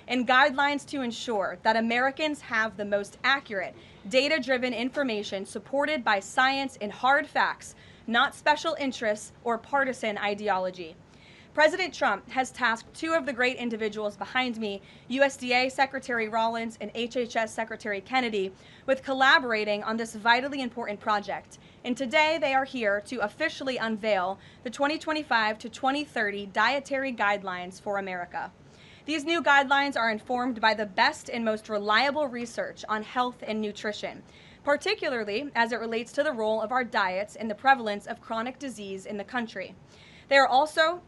and guidelines to ensure that Americans have the most accurate, data-driven information supported by science and hard facts, not special interests or partisan ideology. President Trump has tasked two of the great individuals behind me, USDA Secretary Rollins and HHS Secretary Kennedy, with collaborating on this vitally important project. And today they are here to officially unveil the 2025 to 2030 Dietary Guidelines for America. These new guidelines are informed by the best and most reliable research on health and nutrition, particularly as it relates to the role of our diets in the prevalence of chronic disease in the country. They are also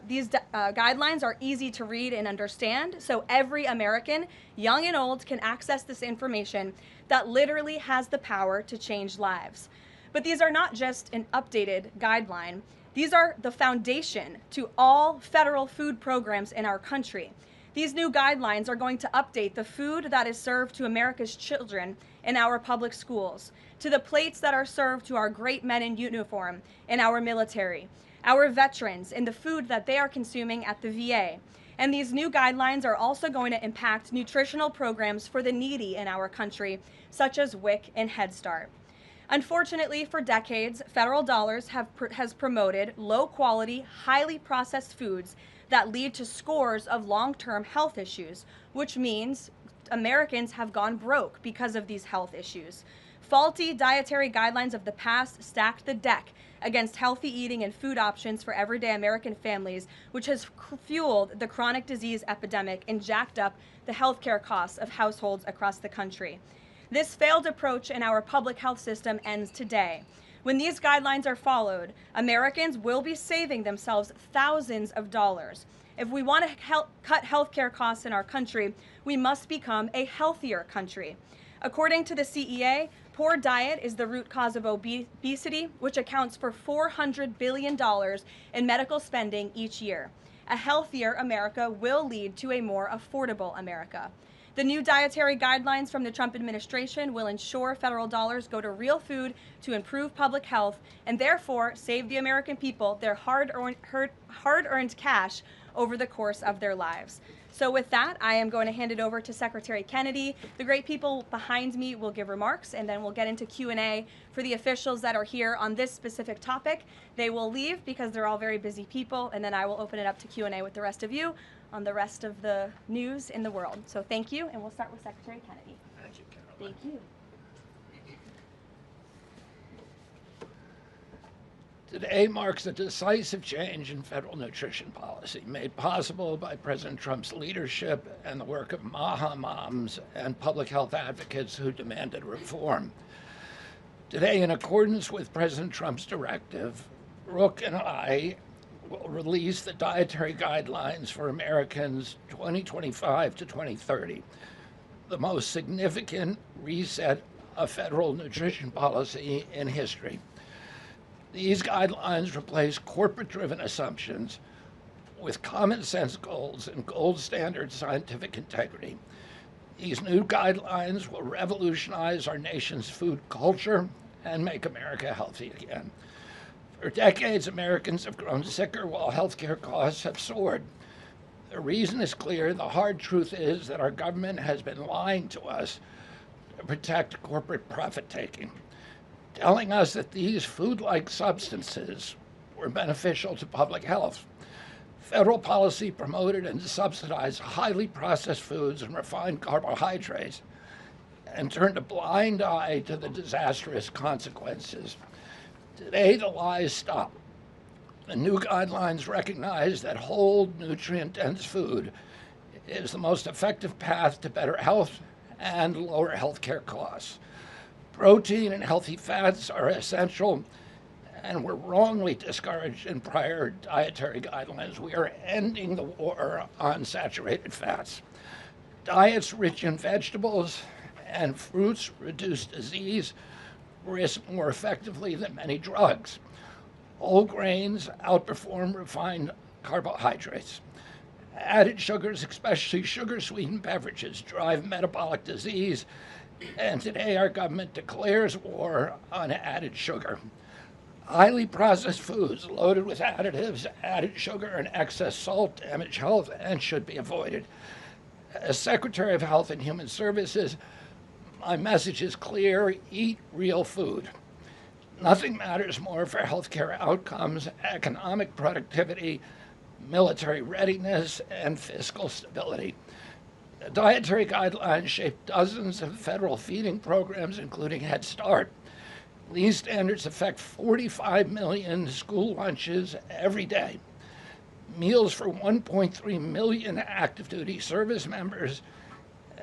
These guidelines are easy to read and understand, so every American, young and old, can access this information that literally has the power to change lives. But these are not just an updated guideline. These are the foundation to all federal food programs in our country. These new guidelines are going to update the food that is served to America's children in our public schools, to the plates that are served to our great men in uniform in our military, our veterans, and the food that they are consuming at the VA. And these new guidelines are also going to impact nutritional programs for the needy in our country, such as WIC and Head Start. Unfortunately, for decades, federal dollars has promoted low-quality, highly processed foods that lead to scores of long-term health issues, which means Americans have gone broke because of these health issues. Faulty dietary guidelines of the past stacked the deck against healthy eating and food options for everyday American families, which has fueled the chronic disease epidemic and jacked up the healthcare costs of households across the country. This failed approach in our public health system ends today. When these guidelines are followed, Americans will be saving themselves thousands of dollars. If we want to cut healthcare costs in our country, we must become a healthier country. According to the CEA, poor diet is the root cause of obesity, which accounts for $400 billion in medical spending each year. A healthier America will lead to a more affordable America. The new dietary guidelines from the Trump administration will ensure federal dollars go to real food to improve public health and therefore save the American people their hard-earned cash over the course of their lives. So with that, I am going to hand it over to Secretary Kennedy. The great people behind me will give remarks, and then we'll get into Q&A for the officials that are here on this specific topic. They will leave because they're all very busy people, and then I will open it up to Q&A with the rest of you on the rest of the news in the world. So thank you, and we'll start with Secretary Kennedy. Thank you, Karoline. Thank you. Today marks a decisive change in federal nutrition policy, made possible by President Trump's leadership and the work of MAHA moms and public health advocates who demanded reform. Today, in accordance with President Trump's directive, Brooke and I will release the dietary guidelines for Americans 2025 to 2030, the most significant reset of federal nutrition policy in history. These guidelines replace corporate-driven assumptions with common sense goals and gold standard scientific integrity. These new guidelines will revolutionize our nation's food culture and make America healthy again. For decades, Americans have grown sicker while healthcare costs have soared. The reason is clear. The hard truth is that our government has been lying to us to protect corporate profit-taking, telling us that these food-like substances were beneficial to public health. Federal policy promoted and subsidized highly processed foods and refined carbohydrates and turned a blind eye to the disastrous consequences. Today, the lies stop. The new guidelines recognize that whole, nutrient-dense food is the most effective path to better health and lower healthcare costs. Protein and healthy fats are essential and were wrongly discouraged in prior dietary guidelines. We are ending the war on saturated fats. Diets rich in vegetables and fruits reduce disease risk more effectively than many drugs. Whole grains outperform refined carbohydrates. Added sugars, especially sugar-sweetened beverages, drive metabolic disease, and today our government declares war on added sugar. Highly processed foods loaded with additives, added sugar, and excess salt damage health and should be avoided. As Secretary of Health and Human Services, my message is clear: eat real food. Nothing matters more for healthcare outcomes, economic productivity, military readiness, and fiscal stability. The dietary guidelines shape dozens of federal feeding programs, including Head Start. These standards affect 45 million school lunches every day, meals for 1.3 million active duty service members,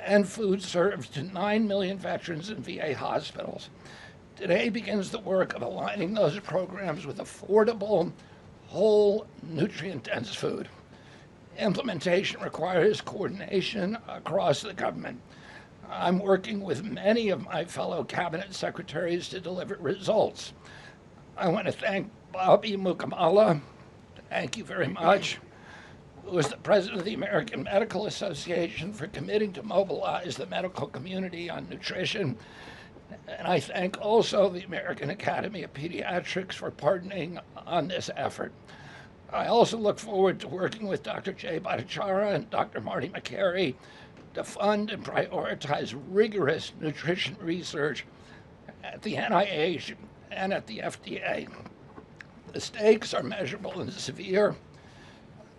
and food served to 9 million veterans in VA hospitals. Today begins the work of aligning those programs with affordable, whole, nutrient-dense food. Implementation requires coordination across the government. I'm working with many of my fellow cabinet secretaries to deliver results. I want to thank Bobby Mukamala, thank you very much, who is the president of the American Medical Association, for committing to mobilize the medical community on nutrition. And I thank also the American Academy of Pediatrics for partnering on this effort. I also look forward to working with Dr. Jay Bhattacharya and Dr. Marty McCary to fund and prioritize rigorous nutrition research at the NIH and at the FDA. The stakes are measurable and severe.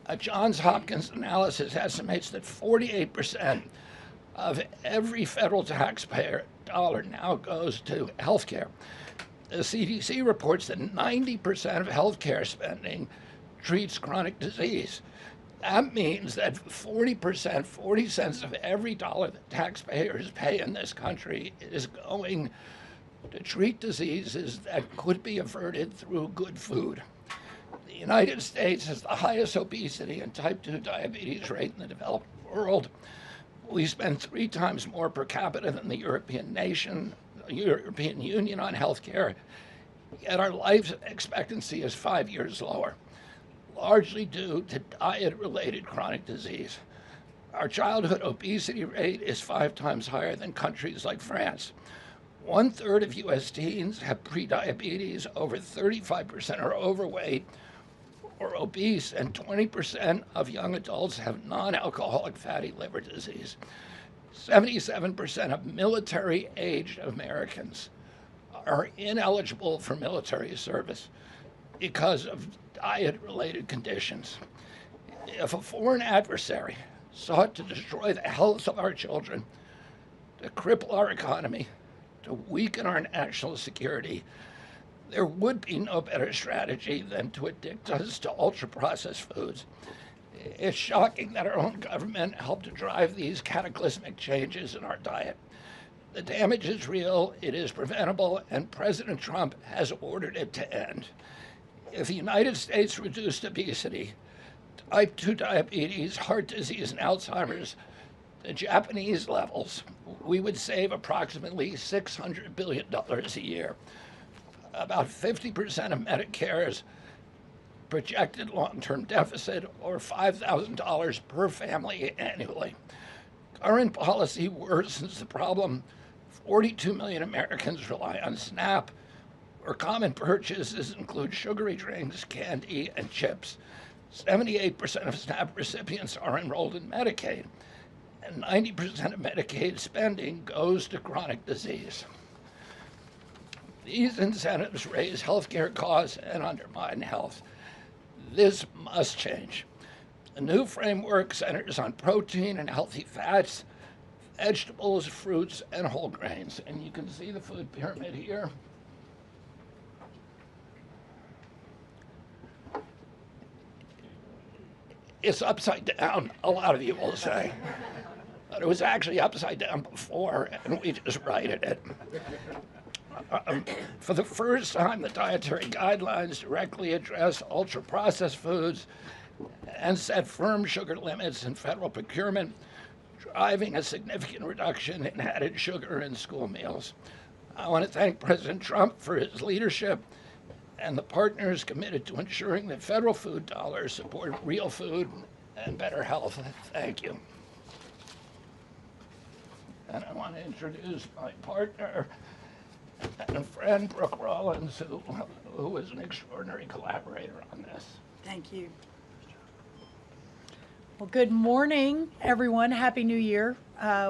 A Johns Hopkins analysis estimates that 48% of every federal taxpayer dollar now goes to healthcare. The CDC reports that 90% of healthcare spending treats chronic disease. That means that 40%, 40 cents of every dollar that taxpayers pay in this country is going to treat diseases that could be averted through good food. The United States has the highest obesity and type 2 diabetes rate in the developed world. We spend 3 times more per capita than the European Union on healthcare, yet our life expectancy is 5 years lower, largely due to diet-related chronic disease. Our childhood obesity rate is 5 times higher than countries like France. 1/3 of U.S. teens have prediabetes, over 35% are overweight or obese, and 20% of young adults have non-alcoholic fatty liver disease. 77% of military-aged Americans are ineligible for military service because of diet-related conditions. If a foreign adversary sought to destroy the health of our children, to cripple our economy, to weaken our national security, there would be no better strategy than to addict us to ultra-processed foods. It's shocking that our own government helped to drive these cataclysmic changes in our diet. The damage is real, it is preventable, and President Trump has ordered it to end. If the United States reduced obesity, type 2 diabetes, heart disease, and Alzheimer's to Japanese levels, we would save approximately $600 billion a year. About 50% of Medicare's projected long-term deficit, or $5,000 per family annually. Current policy worsens the problem. 42 million Americans rely on SNAP, where common purchases include sugary drinks, candy, and chips. 78% of SNAP recipients are enrolled in Medicaid, and 90% of Medicaid spending goes to chronic disease. These incentives raise healthcare costs and undermine health. This must change. The new framework centers on protein and healthy fats, vegetables, fruits, and whole grains. And you can see the food pyramid here. It's upside down, a lot of you will say. But it was actually upside down before, and we just righted it. For the first time, the dietary guidelines directly address ultra-processed foods and set firm sugar limits in federal procurement, driving a significant reduction in added sugar in school meals. I want to thank President Trump for his leadership and the partners committed to ensuring that federal food dollars support real food and better health. Thank you. And I want to introduce my partner and friend, Brooke Rollins, who was an extraordinary collaborator on this. Thank you. Well, good morning, everyone. Happy New Year.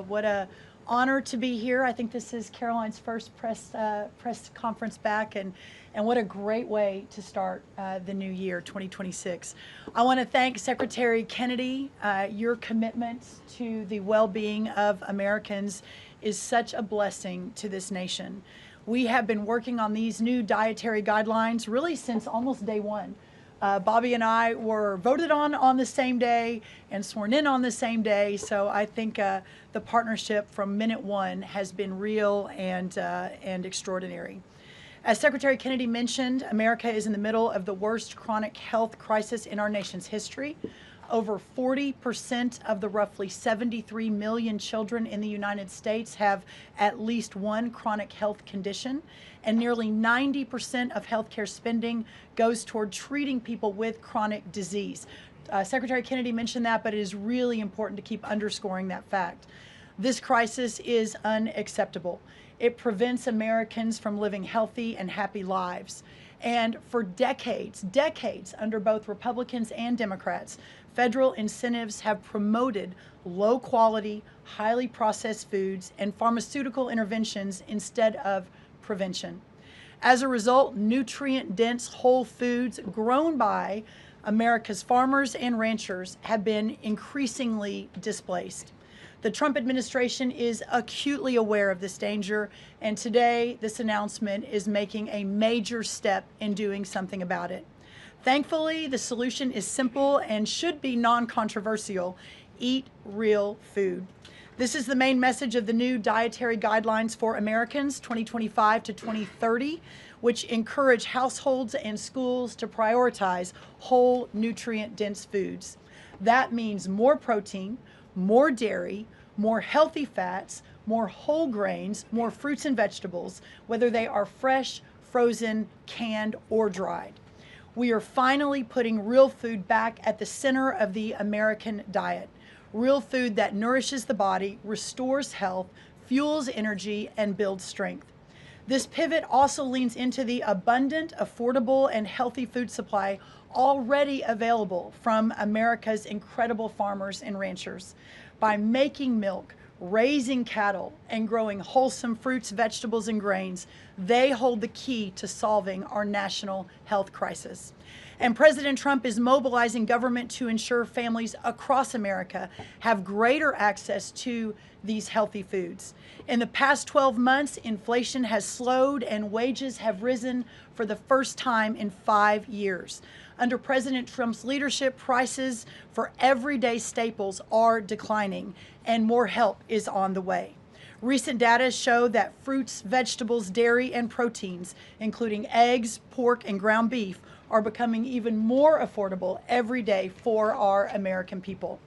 What a honor to be here. I think this is Karoline's first press conference back, and what a great way to start the new year, 2026. I want to thank Secretary Kennedy. Your commitment to the well-being of Americans is such a blessing to this nation. We have been working on these new dietary guidelines really since almost day one. Bobby and I were voted on the same day and sworn in on the same day. So I think the partnership from minute one has been real and extraordinary. As Secretary Kennedy mentioned, America is in the middle of the worst chronic health crisis in our nation's history. Over 40% of the roughly 73 million children in the United States have at least one chronic health condition, and nearly 90% of healthcare spending goes toward treating people with chronic disease. Secretary Kennedy mentioned that, but it is really important to keep underscoring that fact. This crisis is unacceptable. It prevents Americans from living healthy and happy lives. And for decades under both Republicans and Democrats, federal incentives have promoted low quality, highly processed foods and pharmaceutical interventions instead of prevention. As a result, nutrient-dense whole foods grown by America's farmers and ranchers have been increasingly displaced. The Trump administration is acutely aware of this danger, and today this announcement is making a major step in doing something about it. Thankfully, the solution is simple and should be non-controversial: eat real food. This is the main message of the new Dietary Guidelines for Americans 2025 to 2030, which encourage households and schools to prioritize whole, nutrient-dense foods. That means more protein, more dairy, more healthy fats, more whole grains, more fruits and vegetables, whether they are fresh, frozen, canned, or dried. We are finally putting real food back at the center of the American diet. Real food that nourishes the body, restores health, fuels energy, and builds strength. This pivot also leans into the abundant, affordable, and healthy food supply already available from America's incredible farmers and ranchers. By making milk, raising cattle, and growing wholesome fruits, vegetables, and grains, they hold the key to solving our national health crisis. And President Trump is mobilizing government to ensure families across America have greater access to these healthy foods. In the past 12 months, inflation has slowed and wages have risen for the first time in 5 years. Under President Trump's leadership, prices for everyday staples are declining, and more help is on the way. Recent data show that fruits, vegetables, dairy, and proteins, including eggs, pork, and ground beef, are becoming even more affordable every day for our American people.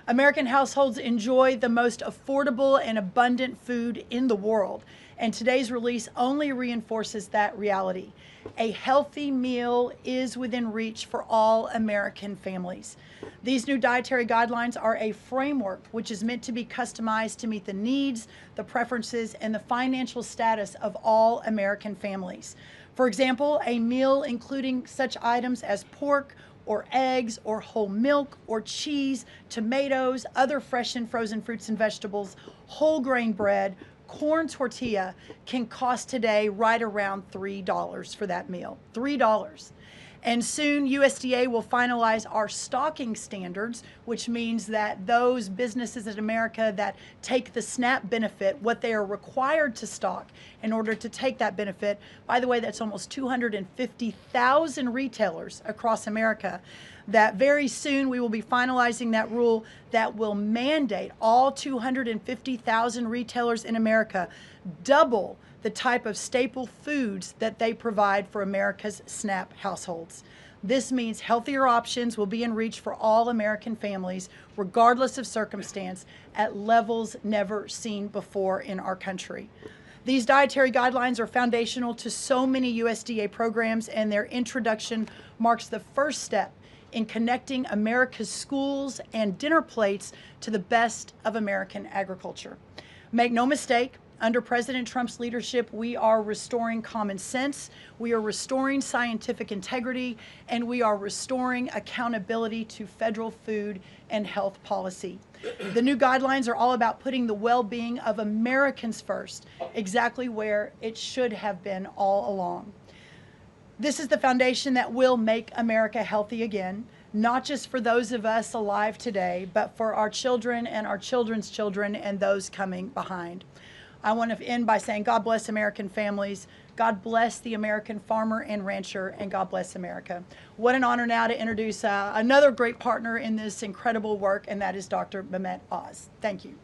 American households enjoy the most affordable and abundant food in the world, and today's release only reinforces that reality. A healthy meal is within reach for all American families. These new dietary guidelines are a framework which is meant to be customized to meet the needs, the preferences, and the financial status of all American families. For example, a meal including such items as pork, or eggs, or whole milk, or cheese, tomatoes, other fresh and frozen fruits and vegetables, whole grain bread, corn tortilla can cost today right around $3 for that meal. $3. And soon USDA will finalize our stocking standards, which means that those businesses in America that take the SNAP benefit, what they are required to stock in order to take that benefit. By the way, that's almost 250,000 retailers across America. That very soon we will be finalizing that rule that will mandate all 250,000 retailers in America double the type of staple foods that they provide for America's SNAP households. This means healthier options will be in reach for all American families, regardless of circumstance, at levels never seen before in our country. These dietary guidelines are foundational to so many USDA programs, and their introduction marks the first step in connecting America's schools and dinner plates to the best of American agriculture. Make no mistake, Under President Trump's leadership, we are restoring common sense, we are restoring scientific integrity, and we are restoring accountability to federal food and health policy. The new guidelines are all about putting the well-being of Americans first, exactly where it should have been all along. This is the foundation that will make America healthy again, not just for those of us alive today, but for our children and our children's children and those coming behind. I want to end by saying God bless American families, God bless the American farmer and rancher, and God bless America. What an honor now to introduce another great partner in this incredible work, and that is Dr. Mehmet Oz. Thank you.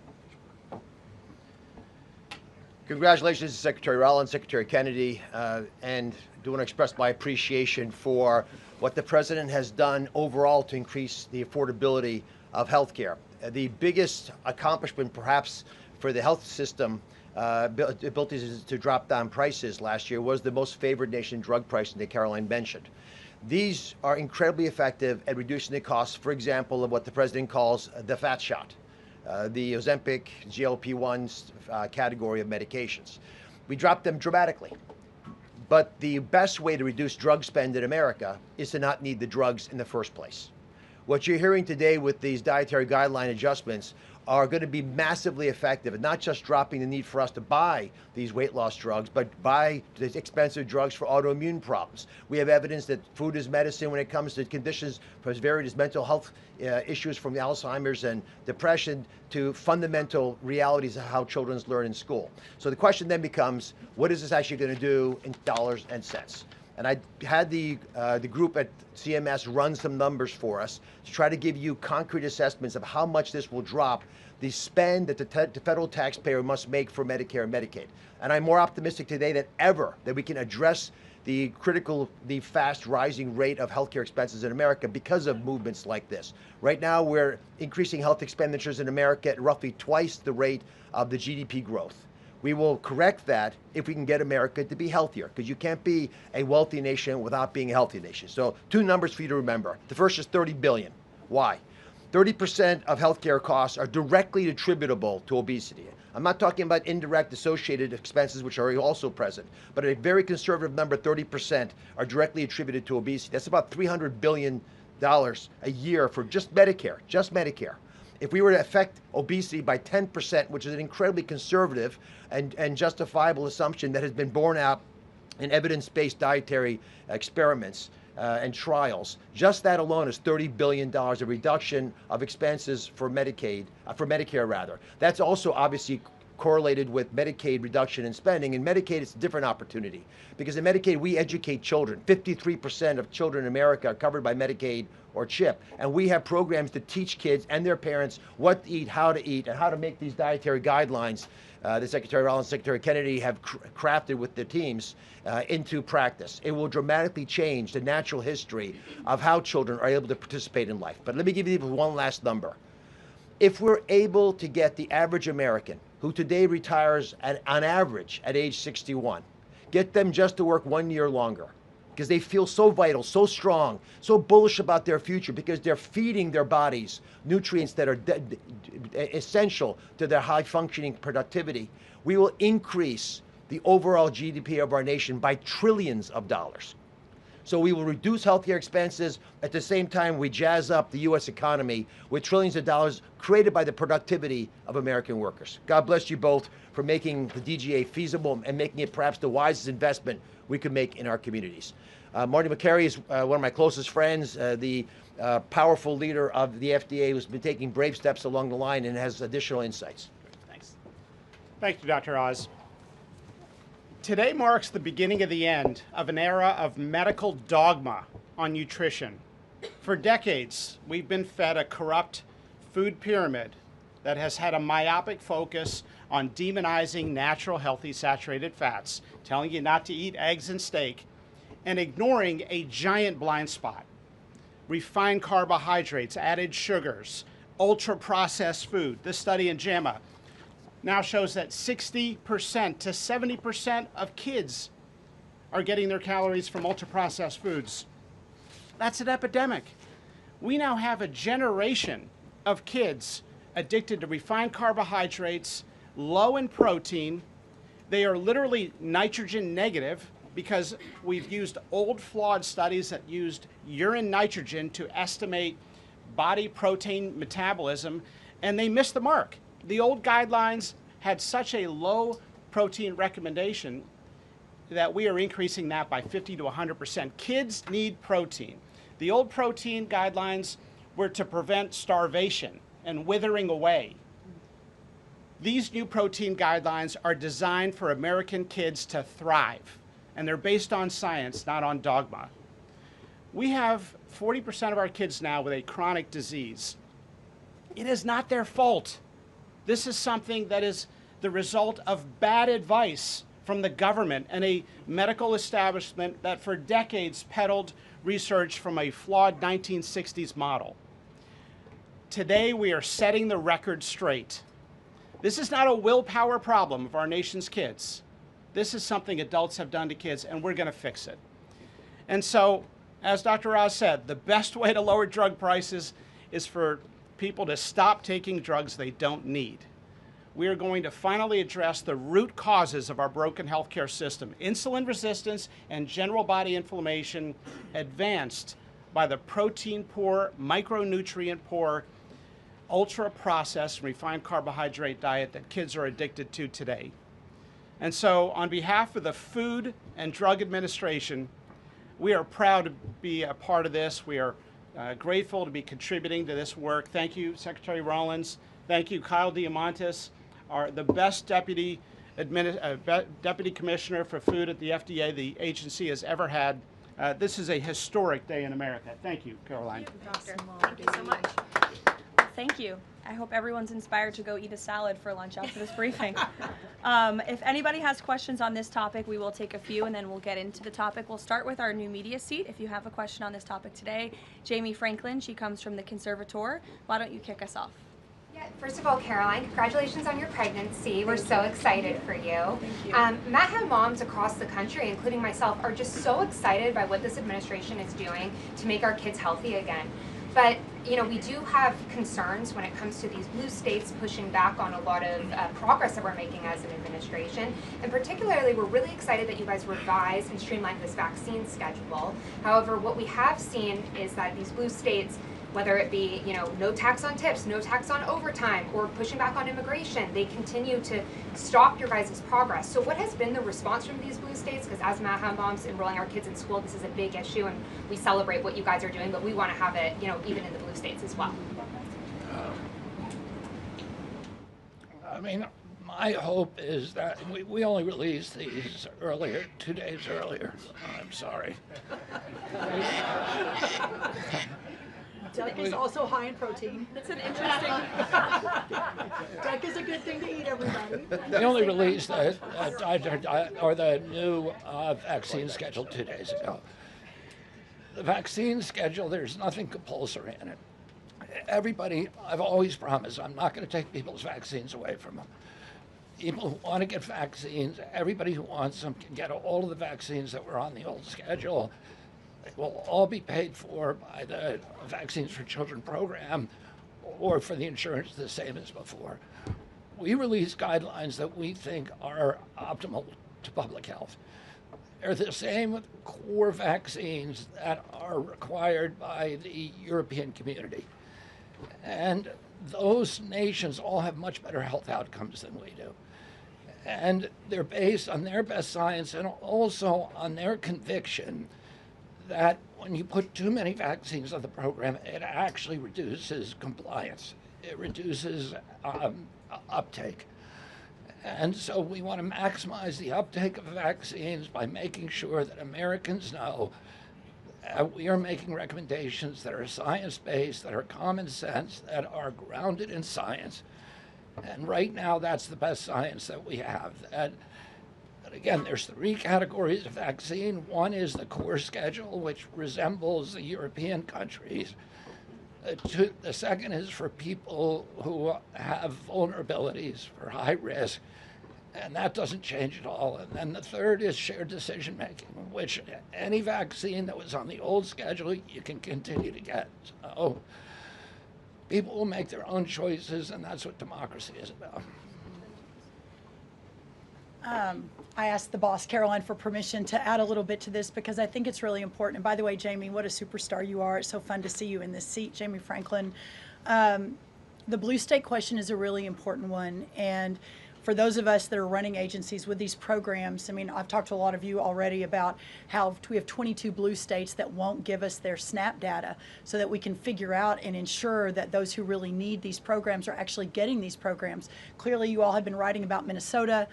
Congratulations to Secretary Rollins, Secretary Kennedy, and I do want to express my appreciation for what the President has done overall to increase the affordability of health care. The biggest accomplishment perhaps for the health system ability to drop down prices last year was the most favored nation drug pricing that Karoline mentioned. These are incredibly effective at reducing the costs, for example, of what the President calls the fat shot, the Ozempic, GLP-1s category of medications. We dropped them dramatically. But the best way to reduce drug spend in America is to not need the drugs in the first place. What you're hearing today with these dietary guideline adjustments are going to be massively effective, and not just dropping the need for us to buy these weight loss drugs, but buy the expensive drugs for autoimmune problems. We have evidence that food is medicine when it comes to conditions as varied as mental health issues from Alzheimer's and depression to fundamental realities of how children learn in school. So the question then becomes, what is this actually going to do in dollars and cents? And I had the group at CMS run some numbers for us to try to give you concrete assessments of how much this will drop the spend that the federal taxpayer must make for Medicare and Medicaid. And I'm more optimistic today than ever that we can address the fast rising rate of healthcare expenses in America because of movements like this. Right now, we're increasing health expenditures in America at roughly twice the rate of the GDP growth. We will correct that if we can get America to be healthier, because you can't be a wealthy nation without being a healthy nation. So 2 numbers for you to remember. The first is 30 billion. Why? 30% of healthcare costs are directly attributable to obesity. I'm not talking about indirect associated expenses, which are also present, but a very conservative number, 30%, are directly attributed to obesity. That's about $300 billion a year for just Medicare, If we were to affect obesity by 10%, which is an incredibly conservative and justifiable assumption that has been borne out in evidence-based dietary experiments and trials, just that alone is $30 billion of reduction of expenses for Medicare rather. That's also obviously correlated with Medicaid reduction in spending. In Medicaid, it's a different opportunity because in Medicaid, we educate children. 53% of children in America are covered by Medicaid or CHIP. And we have programs to teach kids and their parents what to eat, and how to make these dietary guidelines that Secretary Rollins and Secretary Kennedy have crafted with their teams into practice. It will dramatically change the natural history of how children are able to participate in life. But let me give you one last number. If we're able to get the average American, who today retires on average at age 61, get them just to work 1 year longer, because they feel so vital, so strong, so bullish about their future, because they're feeding their bodies nutrients that are essential to their high-functioning productivity, we will increase the overall GDP of our nation by trillions of dollars. So we will reduce healthcare expenses. At the same time, we jazz up the U.S. economy with trillions of dollars created by the productivity of American workers. God bless you both for making the DGA feasible and making it perhaps the wisest investment we could make in our communities. Marty McCary is one of my closest friends, the powerful leader of the FDA who's been taking brave steps along the line and has additional insights. Thanks. Thank you, Dr. Oz. Today marks the beginning of the end of an era of medical dogma on nutrition. For decades, we've been fed a corrupt food pyramid that has had a myopic focus on demonizing natural, healthy, saturated fats, telling you not to eat eggs and steak, and ignoring a giant blind spot: refined carbohydrates, added sugars, ultra-processed food. This study in JAMA now shows that 60% to 70% of kids are getting their calories from ultra-processed foods. That's an epidemic. We now have a generation of kids addicted to refined carbohydrates, low in protein, They are literally nitrogen negative because we've used old flawed studies that used urine nitrogen to estimate body protein metabolism, and they missed the mark. The old guidelines had such a low protein recommendation that we are increasing that by 50 to 100%. Kids need protein. The old protein guidelines were to prevent starvation and withering away. These new protein guidelines are designed for American kids to thrive, and they're based on science, not on dogma. We have 40% of our kids now with a chronic disease. It is not their fault. This is something that is the result of bad advice from the government and a medical establishment that for decades peddled research from a flawed 1960s model. Today, we are setting the record straight. This is not a willpower problem of our nation's kids. This is something adults have done to kids, and we're going to fix it. And so, as Dr. Oz said, the best way to lower drug prices is for people to stop taking drugs they don't need. We are going to finally address the root causes of our broken healthcare system: insulin resistance and general body inflammation, advanced by the protein-poor, micronutrient-poor, ultra-processed, refined carbohydrate diet that kids are addicted to today. And so, on behalf of the Food and Drug Administration, we are proud to be a part of this. We are grateful to be contributing to this work. Thank you, Secretary Rollins. Thank you, Kyle Diamantis, the best deputy commissioner for food at the FDA the agency has ever had. This is a historic day in America. Thank you, Karoline. Thank you, Doctor. Thank you so much. Thank you. I hope everyone's inspired to go eat a salad for lunch after this briefing. If anybody has questions on this topic, we will take a few and then we'll get into the topic. We'll start with our new media seat. If you have a question on this topic today, Jamie Franklin, she comes from the Conservator. Why don't you kick us off? Yeah, first of all, Karoline, congratulations on your pregnancy. We're so excited for you. Thank you. MAHA moms across the country, including myself, are just so excited by what this administration is doing to make our kids healthy again. But, you know, we do have concerns when it comes to these blue states pushing back on a lot of progress that we're making as an administration. And particularly, we're really excited that you guys revised and streamlined this vaccine schedule. However, what we have seen is that these blue states, whether it be, you know, no tax on tips, no tax on overtime, or pushing back on immigration, they continue to stop your guys' progress. So what has been the response from these blue states? Because as MAHA moms enrolling our kids in school, this is a big issue, and we celebrate what you guys are doing, but we want to have it, you know, even in the blue states as well. I mean, my hope is that we only released these earlier, 2 days earlier. I'm sorry. Duck is also high in protein. That's an interesting. Duck is a good thing to eat, everybody. We only released the new vaccine schedule 2 days ago. The vaccine schedule, there's nothing compulsory in it. Everybody, I've always promised, I'm not going to take people's vaccines away from them. People who want to get vaccines, everybody who wants them can get all of the vaccines that were on the old schedule. They will all be paid for by the Vaccines for Children program or for the insurance the same as before. We release guidelines that we think are optimal to public health. They're the same with core vaccines that are required by the European community. And those nations all have much better health outcomes than we do. And they're based on their best science and also on their conviction that when you put too many vaccines on the program, it actually reduces compliance. It reduces uptake. And so we want to maximize the uptake of vaccines by making sure that Americans know we are making recommendations that are science-based, that are common sense, that are grounded in science. And right now, that's the best science that we have. And again, there's 3 categories of vaccine. One is the core schedule, which resembles the European countries. The second is for people who have vulnerabilities, for high risk, and that doesn't change at all. And then the third is shared decision making, which any vaccine that was on the old schedule, you can continue to get. So people will make their own choices, and that's what democracy is about. I asked the boss, Karoline, for permission to add a little bit to this because I think it's really important. And by the way, Jamie, what a superstar you are. It's so fun to see you in this seat, Jamie Franklin. The blue state question is a really important one. And for those of us that are running agencies with these programs, I mean, I've talked to a lot of you already about how we have 22 blue states that won't give us their SNAP data so that we can figure out and ensure that those who really need these programs are actually getting these programs. Clearly, you all have been writing about Minnesota.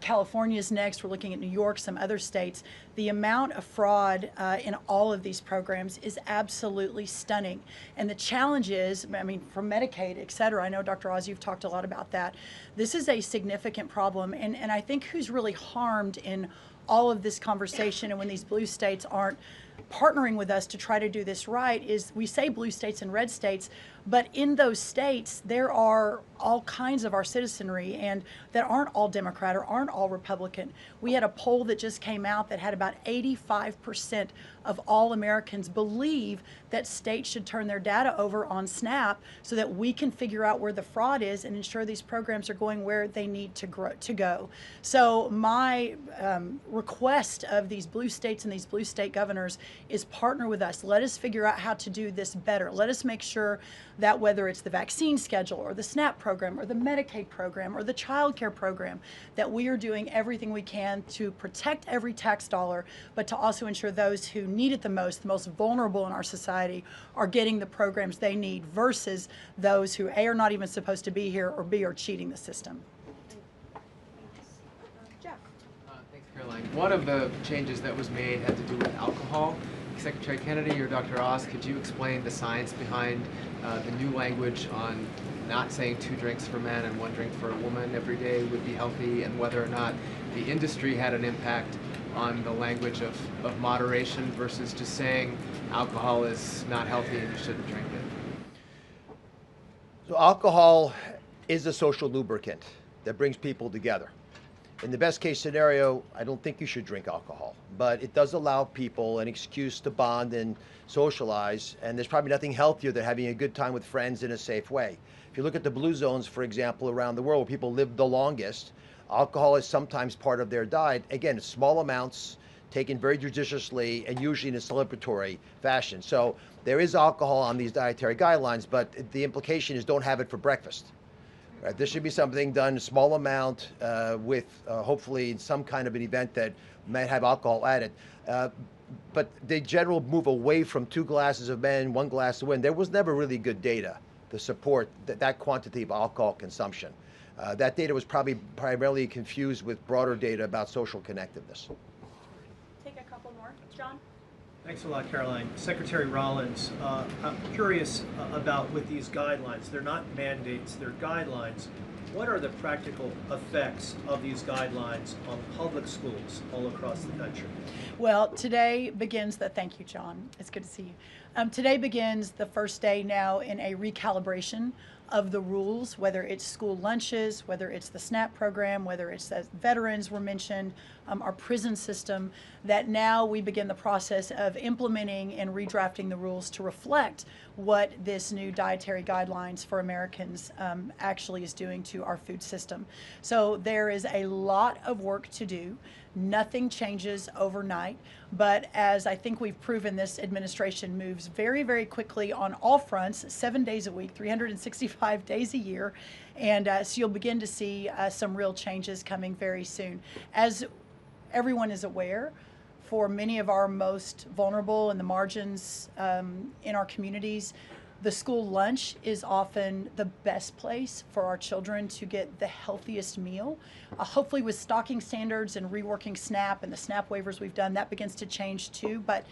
California's next. We're looking at New York, some other states. The amount of fraud in all of these programs is absolutely stunning. And the challenge is, I mean, from Medicaid, et cetera, I know, Dr. Oz, you've talked a lot about that. This is a significant problem. And I think who's really harmed in all of this conversation and when these blue states aren't partnering with us to try to do this right is we say blue states and red states, but in those states, there are all kinds of our citizenry and that aren't all Democrat or aren't all Republican. We had a poll that just came out that had about 85% of all Americans believe that states should turn their data over on SNAP so that we can figure out where the fraud is and ensure these programs are going where they need to go. So my request of these blue states and these blue state governors is partner with us. Let us figure out how to do this better. Let us make sure that whether it's the vaccine schedule or the SNAP program or the Medicaid program or the child care program, that we are doing everything we can to protect every tax dollar, but to also ensure those who need it the most vulnerable in our society, are getting the programs they need versus those who A, are not even supposed to be here, or B, are cheating the system. Jeff. Thanks, Caroline. One of the changes that was made had to do with alcohol. Secretary Kennedy or Dr. Oz, could you explain the science behind the new language on not saying 2 drinks for men and 1 drink for a woman every day would be healthy, and whether or not the industry had an impact on the language of moderation versus just saying alcohol is not healthy and you shouldn't drink it? So alcohol is a social lubricant that brings people together. In the best case scenario, I don't think you should drink alcohol, but it does allow people an excuse to bond and socialize, and there's probably nothing healthier than having a good time with friends in a safe way. If you look at the blue zones, for example, around the world where people live the longest, alcohol is sometimes part of their diet. Again, small amounts, taken very judiciously, and usually in a celebratory fashion. So there is alcohol on these dietary guidelines, but the implication is don't have it for breakfast. Right, this should be something done in a small amount with hopefully some kind of an event that might have alcohol added. But the general move away from 2 glasses of men, 1 glass of women, there was never really good data to support that quantity of alcohol consumption. That data was probably primarily confused with broader data about social connectiveness. Take a couple more. John? Thanks a lot, Caroline. Secretary Rollins, I'm curious about with these guidelines. They're not mandates, they're guidelines. What are the practical effects of these guidelines on public schools all across the country? Well, today begins thank you, John. It's good to see you. Today begins the first day now in a recalibration of the rules, whether it's school lunches, whether it's the SNAP program, whether it's as veterans were mentioned, our prison system, that now we begin the process of implementing and redrafting the rules to reflect what this new dietary guidelines for Americans actually is doing to our food system. So there is a lot of work to do. Nothing changes overnight, but as I think we've proven, this administration moves very, very quickly on all fronts, 7 days a week, 365 days a year, and so you'll begin to see some real changes coming very soon. As everyone is aware, for many of our most vulnerable in the margins in our communities, the school lunch is often the best place for our children to get the healthiest meal. Hopefully with stocking standards and reworking SNAP and the SNAP waivers we've done, that begins to change too. But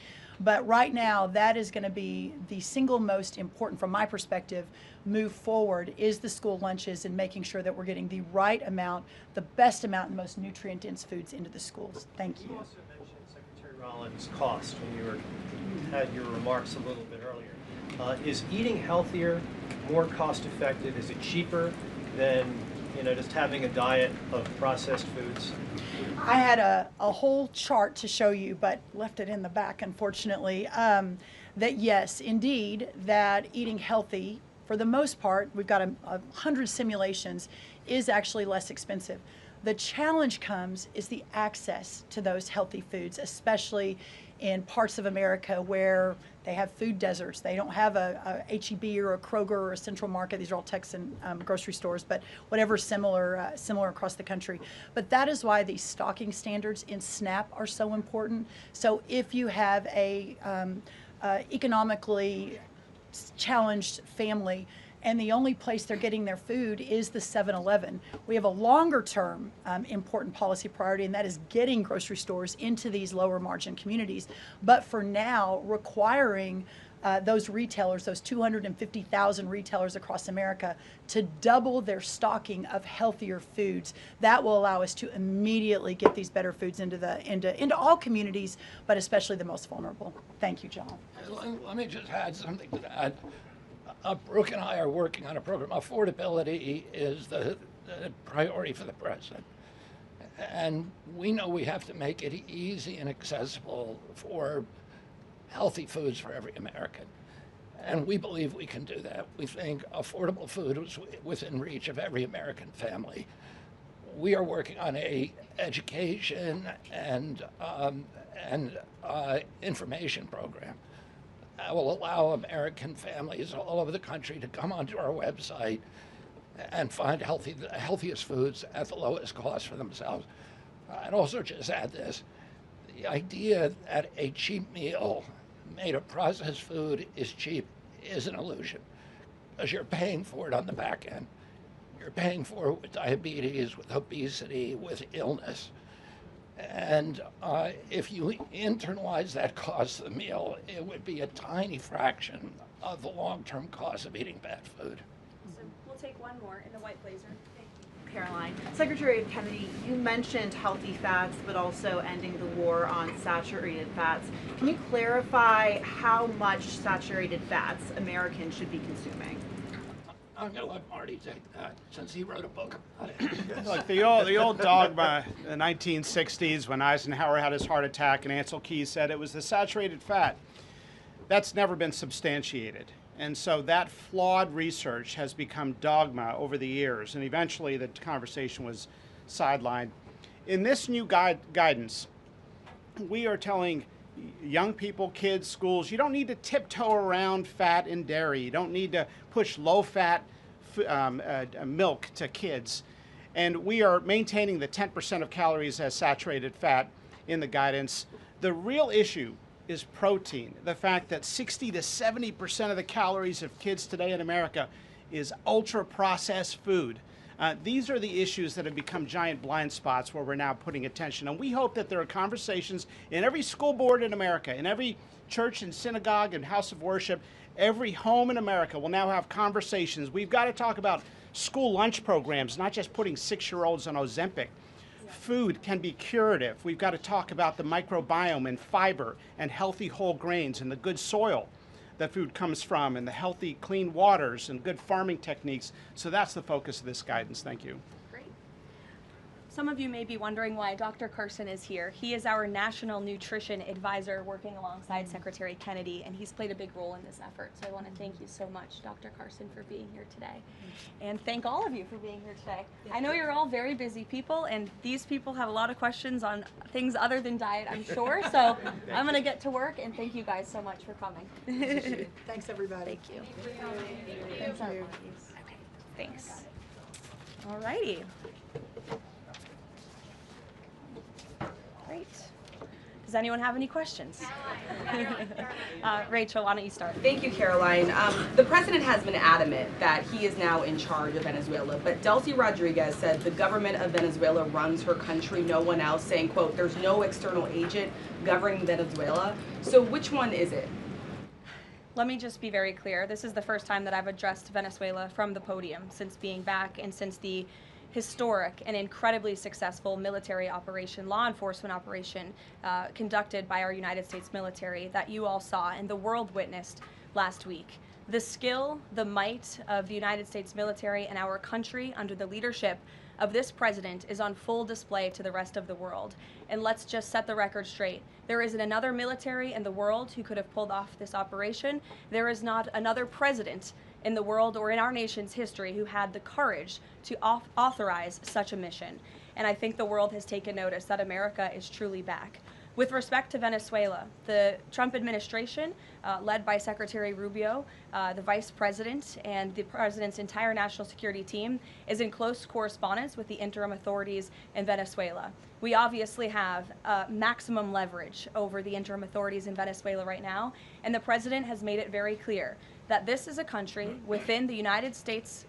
right now, that is going to be the single most important, from my perspective, move forward, is the school lunches and making sure that we're getting the right amount, the best amount, and most nutrient-dense foods into the schools. Thank you. You also mentioned, Secretary Rollins, cost when you had your remarks a little bit earlier. Is eating healthier more cost effective? Is it cheaper than just having a diet of processed foods? I had a whole chart to show you, but left it in the back, unfortunately, that yes, indeed, that eating healthy, for the most part, we've got 100 simulations, is actually less expensive. The challenge comes is the access to those healthy foods, especially in parts of America where they have food deserts. They don't have a H-E-B or a Kroger or a Central Market. These are all Texan grocery stores, but whatever similar across the country. But that is why these stocking standards in SNAP are so important. So if you have a economically challenged family, and the only place they're getting their food is the 7-Eleven. We have a longer term important policy priority, and that is getting grocery stores into these lower margin communities. But for now, requiring those retailers, those 250,000 retailers across America, to double their stocking of healthier foods. That will allow us to immediately get these better foods into all communities, but especially the most vulnerable. Thank you, John. Let me just add something to that. Brooke and I are working on a program. Affordability is the priority for the president. And we know we have to make it easy and accessible for healthy foods for every American. And we believe we can do that. We think affordable food is within reach of every American family. We are working on a education and information program that will allow American families all over the country to come onto our website and find the healthiest foods at the lowest cost for themselves. I'd also just add this. The idea that a cheap meal made of processed food is cheap is an illusion, because you're paying for it on the back end. You're paying for it with diabetes, with obesity, with illness. And if you internalize that cost of the meal, it would be a tiny fraction of the long-term cost of eating bad food. So we'll take one more in the white blazer. Caroline. Secretary of Kennedy, you mentioned healthy fats, but also ending the war on saturated fats. Can you clarify how much saturated fats Americans should be consuming? I'm going to let Marty take that, since he wrote a book about it. Look, the old dogma in the 1960s, when Eisenhower had his heart attack and Ancel Keys said it was the saturated fat, that's never been substantiated. And so that flawed research has become dogma over the years, and eventually the conversation was sidelined. In this new guidance, we are telling young people, kids, schools, you don't need to tiptoe around fat and dairy. You don't need to push low-fat milk to kids. And we are maintaining the 10% of calories as saturated fat in the guidance. The real issue is protein. The fact that 60 to 70% of the calories of kids today in America is ultra-processed food. These are the issues that have become giant blind spots where we're now putting attention. And we hope that there are conversations in every school board in America, in every church and synagogue and house of worship, every home in America will now have conversations. We've got to talk about school lunch programs, not just putting 6-year-olds on Ozempic. Food can be curative. We've got to talk about the microbiome and fiber and healthy whole grains and the good soil that food comes from and the healthy, clean waters and good farming techniques. So that's the focus of this guidance. Thank you. Great. Some of you may be wondering why Dr. Carson is here. He is our National Nutrition Advisor working alongside Secretary Kennedy, and he's played a big role in this effort. So I want to thank you so much, Dr. Carson, for being here today. And thank all of you for being here today. I know you're all very busy people, and these people have a lot of questions on things other than diet, I'm sure. So I'm going to get to work, and thank you guys so much for coming. Thanks, everybody. Thank you. Thank you. Okay, thanks. All righty. Great. Does anyone have any questions? Rachel, why don't you start? Thank you, Caroline. The president has been adamant that he is now in charge of Venezuela, but Delcy Rodriguez said the government of Venezuela runs her country, no one else, saying, quote, there's no external agent governing Venezuela. So which one is it? Let me just be very clear. This is the first time that I've addressed Venezuela from the podium since being back and since the historic and incredibly successful military operation, law enforcement operation conducted by our United States military that you all saw and the world witnessed last week. The skill, the might of the United States military and our country under the leadership of this president is on full display to the rest of the world. And let's just set the record straight. There isn't another military in the world who could have pulled off this operation. There is not another president in the world or in our nation's history who had the courage to authorize such a mission. And I think the world has taken notice that America is truly back. With respect to Venezuela, the Trump administration, led by Secretary Rubio, the vice president, and the president's entire national security team, is in close correspondence with the interim authorities in Venezuela. We obviously have maximum leverage over the interim authorities in Venezuela right now, and the president has made it very clear that this is a country within the United States,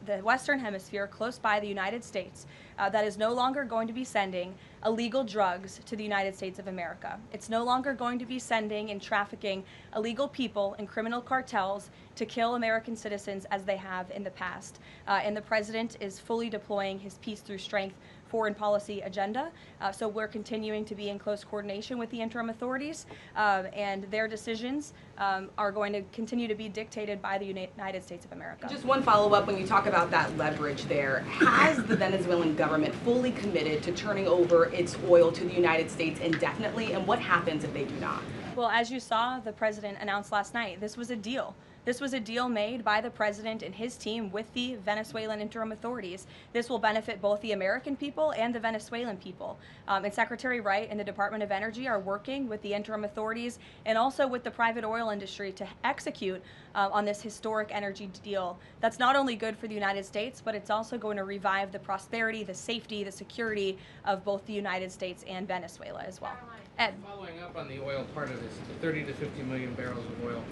the Western Hemisphere, close by the United States, that is no longer going to be sending illegal drugs to the United States of America. It's no longer going to be sending and trafficking illegal people and criminal cartels to kill American citizens as they have in the past. And the president is fully deploying his peace through strength foreign policy agenda. So we're continuing to be in close coordination with the interim authorities, and their decisions are going to continue to be dictated by the United States of America. Just one follow-up, when you talk about that leverage there, has the Venezuelan government fully committed to turning over its oil to the United States indefinitely, and what happens if they do not? Well, as you saw, the president announced last night, this was a deal. This was a deal made by the president and his team with the Venezuelan interim authorities. This will benefit both the American people and the Venezuelan people. And Secretary Wright and the Department of Energy are working with the interim authorities and also with the private oil industry to execute on this historic energy deal that's not only good for the United States, but it's also going to revive the prosperity, the safety, the security of both the United States and Venezuela as well. Ed. Following up on the oil part of this, the 30 to 50 million barrels of oil,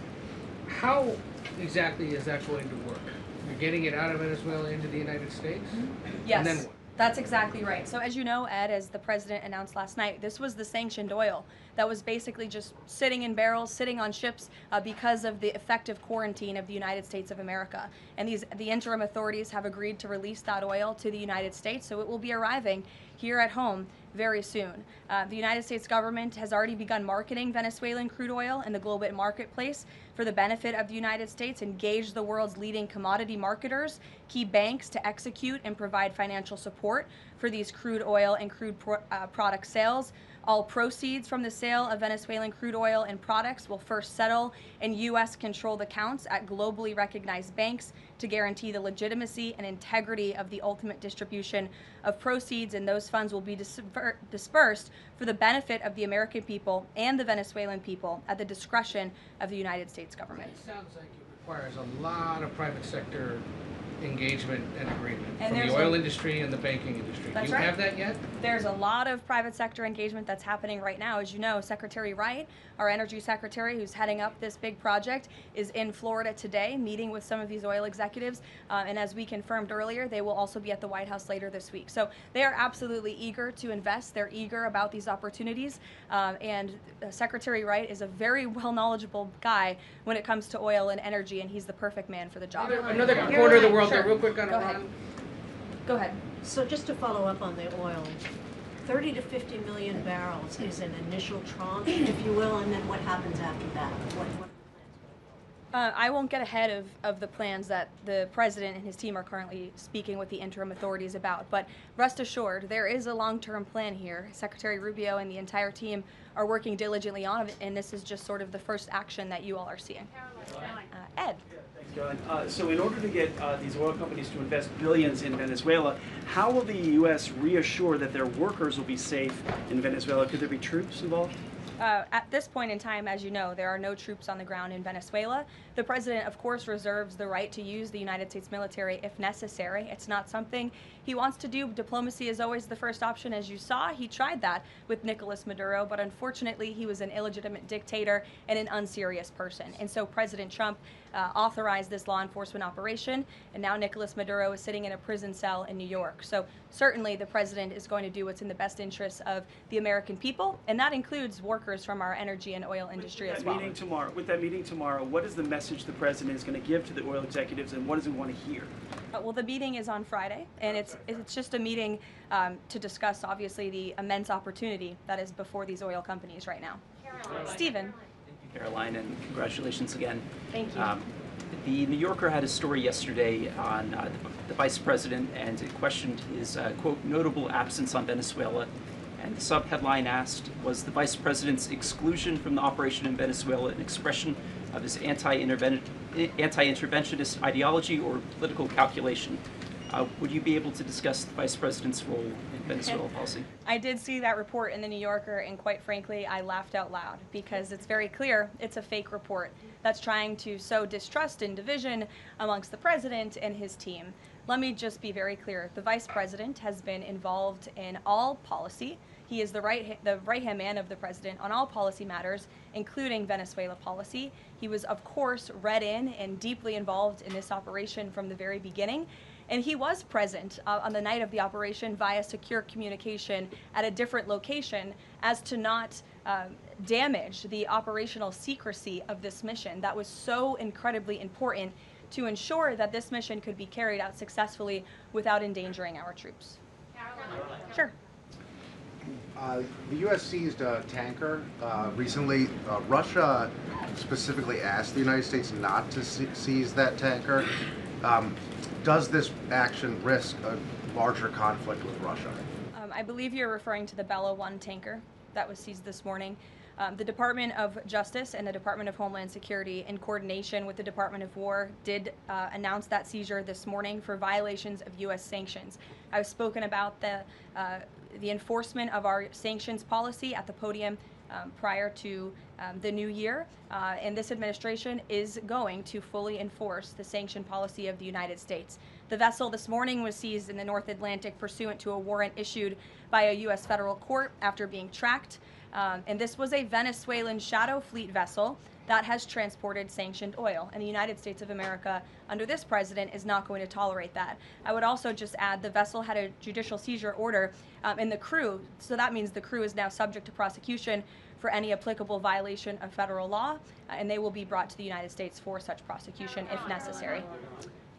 how exactly is that going to work? You're getting it out of Venezuela into the United States? Yes. And then what? That's exactly right. So as you know, Ed, as the president announced last night, this was the sanctioned oil that was basically just sitting in barrels, sitting on ships because of the effective quarantine of the United States of America. And the interim authorities have agreed to release that oil to the United States, so it will be arriving here at home very soon. The United States government has already begun marketing Venezuelan crude oil in the global marketplace for the benefit of the United States, engaged the world's leading commodity marketers, key banks to execute and provide financial support for these crude oil and crude product sales. All proceeds from the sale of Venezuelan crude oil and products will first settle in U.S.-controlled accounts at globally recognized banks to guarantee the legitimacy and integrity of the ultimate distribution of proceeds, and those funds will be dispersed for the benefit of the American people and the Venezuelan people at the discretion of the United States government. It sounds like it requires a lot of private sector engagement and agreement And from the oil industry and the banking industry. That's Do you right. have that yet? There's a lot of private sector engagement that's happening right now. As you know, Secretary Wright, our energy secretary who's heading up this big project, is in Florida today meeting with some of these oil executives. And as we confirmed earlier, they will also be at the White House later this week. So they are absolutely eager to invest. They're eager about these opportunities. And Secretary Wright is a very well knowledgeable guy when it comes to oil and energy, and he's the perfect man for the job. Another corner of the world Sure. there, real quick on Go ahead. Iran. Go ahead. So just to follow up on the oil, 30 to 50 million barrels is an initial tranche, if you will, and then what happens after that? What I won't get ahead of the plans that the president and his team are currently speaking with the interim authorities about, but rest assured, there is a long-term plan here. Secretary Rubio and the entire team are working diligently on it, and this is just sort of the first action that you all are seeing. Ed. Thanks, Caroline. So in order to get these oil companies to invest billions in Venezuela, how will the U.S. reassure that their workers will be safe in Venezuela? Could there be troops involved? At this point in time, as you know, there are no troops on the ground in Venezuela. The president, of course, reserves the right to use the United States military if necessary. It's not something he wants to do. Diplomacy is always the first option. As you saw, he tried that with Nicolas Maduro, but unfortunately, he was an illegitimate dictator and an unserious person. And so President Trump authorized this law enforcement operation, and now Nicolas Maduro is sitting in a prison cell in New York. So certainly the president is going to do what's in the best interests of the American people, and that includes workers from our energy and oil industry as well. With that meeting tomorrow, what is the message the president is going to give to the oil executives, and what does he want to hear? Well, the meeting is on Friday, and it's just a meeting to discuss, obviously, the immense opportunity that is before these oil companies right now. Stephen. Caroline, and congratulations again. Thank you. The New Yorker had a story yesterday on the vice president, and it questioned his, quote, notable absence on Venezuela. And the sub-headline asked, was the vice president's exclusion from the operation in Venezuela an expression of his anti-interventionist anti-interventionist ideology or political calculation. Would you be able to discuss the Vice President's role in Venezuela policy? I did see that report in the New Yorker, and quite frankly, I laughed out loud because it's very clear it's a fake report that's trying to sow distrust and division amongst the president and his team. Let me just be very clear. The Vice President has been involved in all policy. He is the right-hand man of the president on all policy matters, including Venezuela policy. He was, of course, read in and deeply involved in this operation from the very beginning. And he was present on the night of the operation via secure communication at a different location as to not damage the operational secrecy of this mission. That was so incredibly important to ensure that this mission could be carried out successfully without endangering our troops. Sure. The U.S. seized a tanker recently. Russia specifically asked the United States not to seize that tanker. Does this action risk a larger conflict with Russia? I believe you're referring to the Bella 1 tanker that was seized this morning. The Department of Justice and the Department of Homeland Security, in coordination with the Department of War, did announce that seizure this morning for violations of U.S. sanctions. I've spoken about the enforcement of our sanctions policy at the podium prior to the new year, and this administration is going to fully enforce the sanction policy of the United States. The vessel this morning was seized in the North Atlantic pursuant to a warrant issued by a U.S. federal court after being tracked, and this was a Venezuelan shadow fleet vessel that has transported sanctioned oil, and the United States of America, under this president, is not going to tolerate that. I would also just add the vessel had a judicial seizure order, and the crew, so that means the crew is now subject to prosecution for any applicable violation of federal law, and they will be brought to the United States for such prosecution if necessary.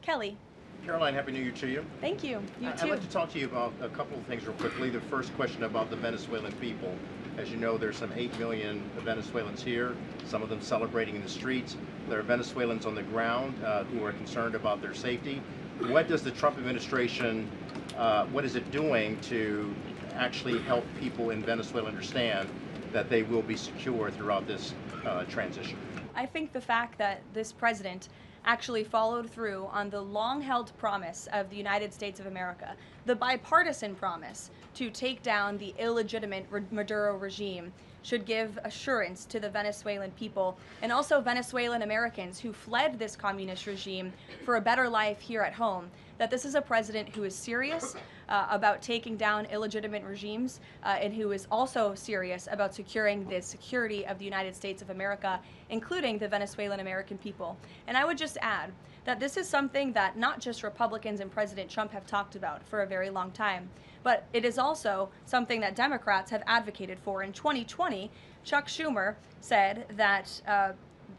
Kelly. Karoline, Happy New Year to you. Thank you. You too. I'd like to talk to you about a couple of things real quickly. The first question about the Venezuelan people. As you know, there's some 8 million Venezuelans here, some of them celebrating in the streets. There are Venezuelans on the ground who are concerned about their safety. What does the Trump administration, what is it doing to actually help people in Venezuela understand that they will be secure throughout this transition? I think the fact that this president actually followed through on the long-held promise of the United States of America, the bipartisan promise to take down the illegitimate Maduro regime, should give assurance to the Venezuelan people and also Venezuelan Americans who fled this communist regime for a better life here at home, that this is a president who is serious about taking down illegitimate regimes and who is also serious about securing the security of the United States of America, including the Venezuelan American people. And I would just add that this is something that not just Republicans and President Trump have talked about for a very long time, but it is also something that Democrats have advocated for. In 2020, Chuck Schumer said that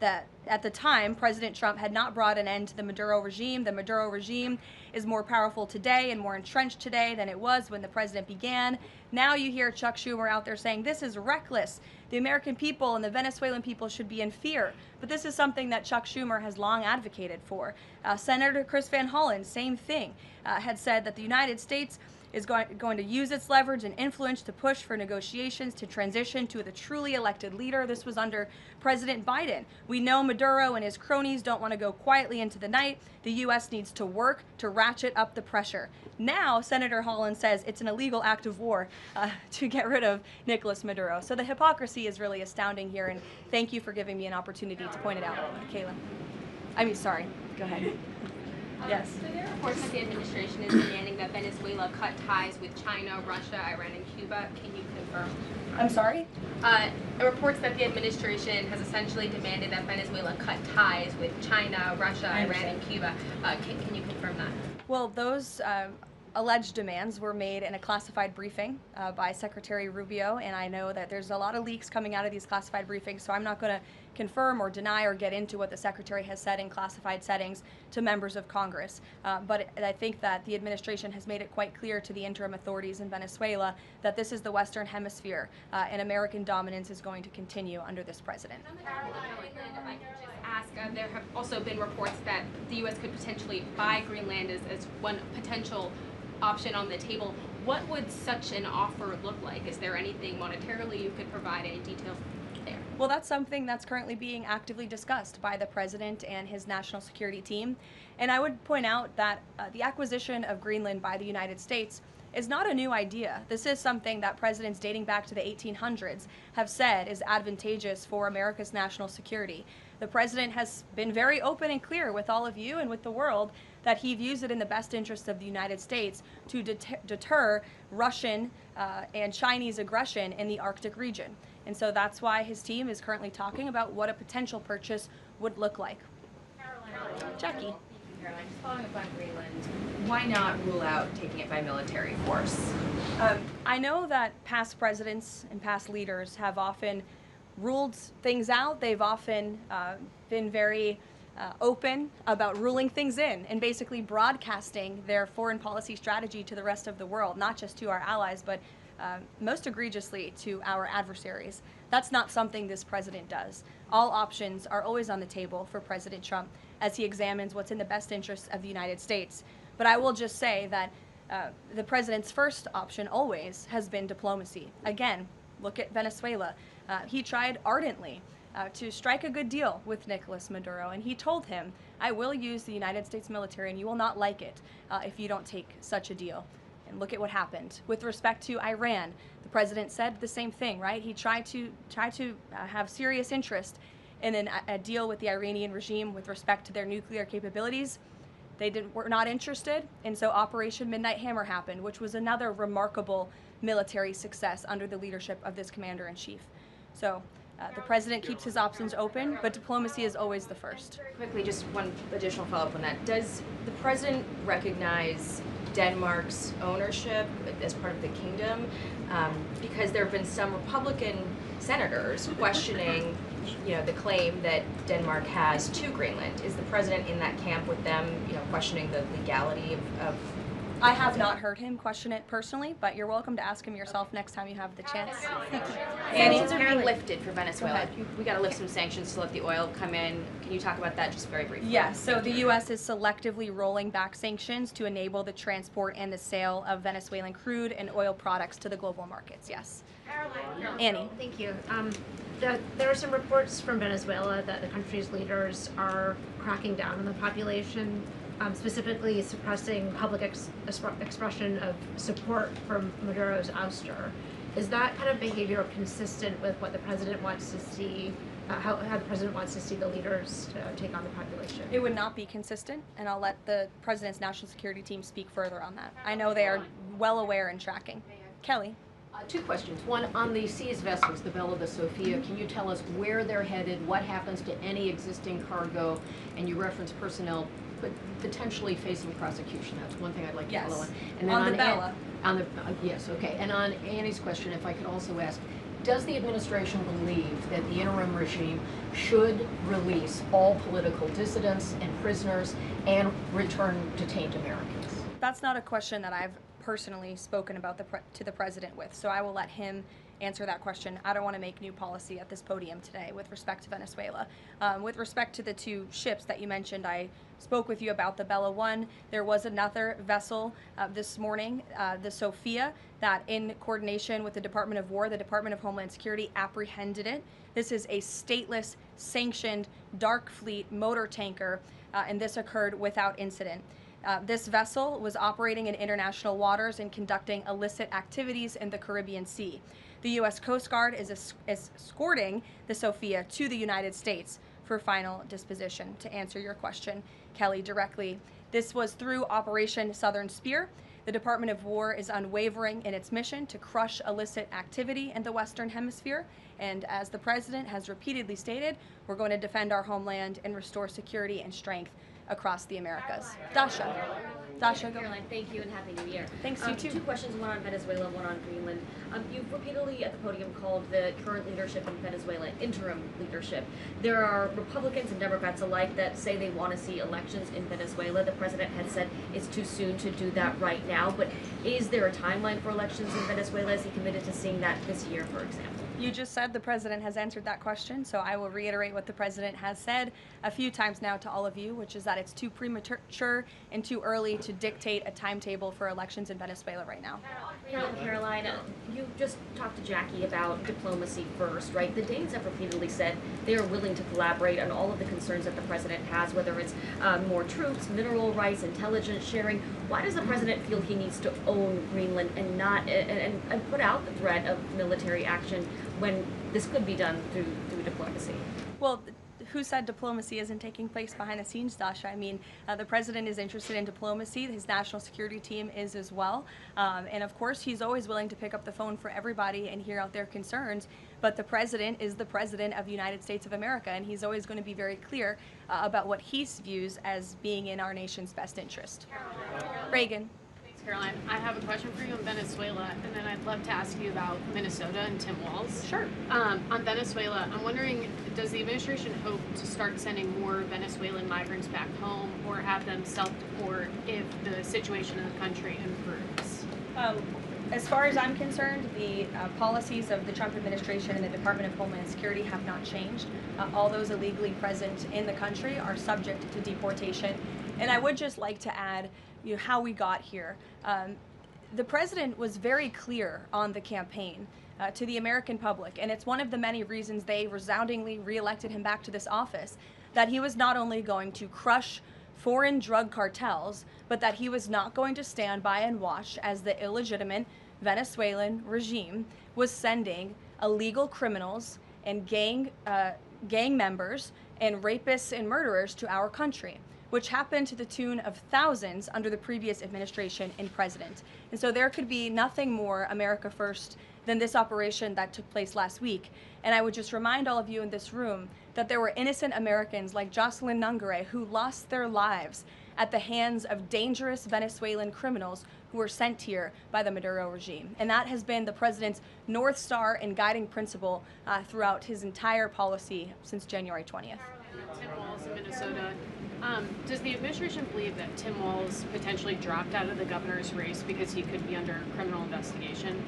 that at the time, President Trump had not brought an end to the Maduro regime. The Maduro regime is more powerful today and more entrenched today than it was when the president began. Now you hear Chuck Schumer out there saying this is reckless. The American people and the Venezuelan people should be in fear. But this is something that Chuck Schumer has long advocated for. Senator Chris Van Hollen, same thing, had said that the United States is going to use its leverage and influence to push for negotiations to transition to the truly elected leader. This was under President Biden. We know Maduro and his cronies don't want to go quietly into the night. The U.S. needs to work to ratchet up the pressure. Now, Senator Holland says it's an illegal act of war to get rid of Nicolas Maduro. So the hypocrisy is really astounding here, and thank you for giving me an opportunity to point it out, Kayla. Sorry, go ahead. Yes. So there are reports that the administration is demanding that Venezuela cut ties with China, Russia, Iran, and Cuba. Can you confirm? I'm sorry? Reports that the administration has essentially demanded that Venezuela cut ties with China, Russia, Iran, and Cuba. Can you confirm that? Well, those alleged demands were made in a classified briefing by Secretary Rubio, and I know that there's a lot of leaks coming out of these classified briefings, so I'm not going to confirm or deny or get into what the Secretary has said in classified settings to members of Congress. But I think that the administration has made it quite clear to the interim authorities in Venezuela that this is the Western Hemisphere, and American dominance is going to continue under this president. There have also been reports that the U.S. could potentially buy Greenland as one potential option on the table. What would such an offer look like? Is there anything monetarily you could provide? Any details there? Well, that's something that's currently being actively discussed by the president and his national security team. And I would point out that the acquisition of Greenland by the United States is not a new idea. This is something that presidents dating back to the 1800s have said is advantageous for America's national security. The president has been very open and clear with all of you and with the world that he views it in the best interest of the United States to deter Russian and Chinese aggression in the Arctic region. And so that's why his team is currently talking about what a potential purchase would look like. Jackie. Caroline, just following up on Greenland, why not rule out taking it by military force? I know that past presidents and past leaders have often ruled things out. They've often been very open about ruling things in and basically broadcasting their foreign policy strategy to the rest of the world, not just to our allies, but most egregiously to our adversaries. That's not something this president does. All options are always on the table for President Trump as he examines what's in the best interests of the United States. But I will just say that the president's first option always has been diplomacy. Again, look at Venezuela. He tried ardently to strike a good deal with Nicolas Maduro, and he told him, I will use the United States military and you will not like it if you don't take such a deal. And look at what happened. With respect to Iran, the president said the same thing, right? He tried to have serious interest in a deal with the Iranian regime with respect to their nuclear capabilities. They were not interested, and so Operation Midnight Hammer happened, which was another remarkable military success under the leadership of this commander-in-chief. So the president keeps his options open, but diplomacy is always the first. Quickly, just one additional follow-up on that. Does the president recognize Denmark's ownership as part of the kingdom? Because there have been some Republican senators questioning the claim that Denmark has to Greenland. Is the president in that camp with them, questioning the legality of I have not heard him question it personally, but you're welcome to ask him yourself next time you have the chance. Sanctions are being lifted for Venezuela. We got to lift some sanctions to let the oil come in. Can you talk about that just very briefly? Yes, so the U.S. is selectively rolling back sanctions to enable the transport and the sale of Venezuelan crude and oil products to the global markets, yes. Annie. Thank you. There are some reports from Venezuela that the country's leaders are cracking down on the population, specifically suppressing public expression of support for Maduro's ouster. Is that kind of behavior consistent with what the president wants to see, how the president wants to see the leaders take on the population? It would not be consistent, and I'll let the president's national security team speak further on that. I know they are well aware and tracking. Kelly. Two questions. One, on the seized vessels, the Bella, the Sophia, can you tell us where they're headed, what happens to any existing cargo, and you reference personnel but potentially facing prosecution? That's one thing I'd like to follow on. And then on the Bella. Yes, okay. And on Annie's question, if I could also ask, does the administration believe that the interim regime should release all political dissidents and prisoners and return detained Americans? That's not a question that I've personally spoken about to the president with, so I will let him answer that question. I don't want to make new policy at this podium today with respect to Venezuela. With respect to the two ships that you mentioned, I spoke with you about the Bella 1. There was another vessel this morning, the Sophia, that in coordination with the Department of War, the Department of Homeland Security apprehended it. This is a stateless, sanctioned, dark fleet motor tanker, and this occurred without incident. This vessel was operating in international waters and conducting illicit activities in the Caribbean Sea. The U.S. Coast Guard is escorting the Sophia to the United States for final disposition. To answer your question, Kelly, directly, this was through Operation Southern Spear. The Department of War is unwavering in its mission to crush illicit activity in the Western Hemisphere. And as the President has repeatedly stated, we're going to defend our homeland and restore security and strength across the Americas. Dasha, go. Caroline, thank you and Happy New Year. Thanks, you too. Two questions, one on Venezuela, one on Greenland. You've repeatedly at the podium called the current leadership in Venezuela interim leadership. There are Republicans and Democrats alike that say they want to see elections in Venezuela. The president has said it's too soon to do that right now, but is there a timeline for elections in Venezuela? Is he committed to seeing that this year, for example? You just said the president has answered that question, so I will reiterate what the president has said a few times now to all of you, which is that it's too premature and too early to dictate a timetable for elections in Venezuela right now. Caroline, you just talked to Jackie about diplomacy first, right? The Danes have repeatedly said they are willing to collaborate on all of the concerns that the president has, whether it's more troops, mineral rights, intelligence sharing. Why does the president feel he needs to own Greenland and not and put out the threat of military action when this could be done through diplomacy? Well, who said diplomacy isn't taking place behind the scenes, Dasha? I mean, the president is interested in diplomacy. His national security team is as well. And of course, he's always willing to pick up the phone for everybody and hear out their concerns. But the president is the president of the United States of America, and he's always going to be very clear about what he views as being in our nation's best interest. Reagan. Caroline, I have a question for you on Venezuela, and then I'd love to ask you about Minnesota and Tim Walz. Sure. On Venezuela, I'm wondering, does the administration hope to start sending more Venezuelan migrants back home, or have them self-deport if the situation in the country improves? As far as I'm concerned, the policies of the Trump administration and the Department of Homeland Security have not changed. All those illegally present in the country are subject to deportation. And I would just like to add, how we got here. The president was very clear on the campaign to the American public, and it's one of the many reasons they resoundingly reelected him back to this office, that he was not only going to crush foreign drug cartels, but that he was not going to stand by and watch as the illegitimate Venezuelan regime was sending illegal criminals and gang members and rapists and murderers to our country, which happened to the tune of thousands under the previous administration and president. And so there could be nothing more America first than this operation that took place last week. And I would just remind all of you in this room that there were innocent Americans like Jocelyn Nungare who lost their lives at the hands of dangerous Venezuelan criminals who were sent here by the Maduro regime. And that has been the president's North Star and guiding principle throughout his entire policy since January 20th. Tim Walz in Minnesota. Does the administration believe that Tim Walz potentially dropped out of the governor's race because he could be under criminal investigation?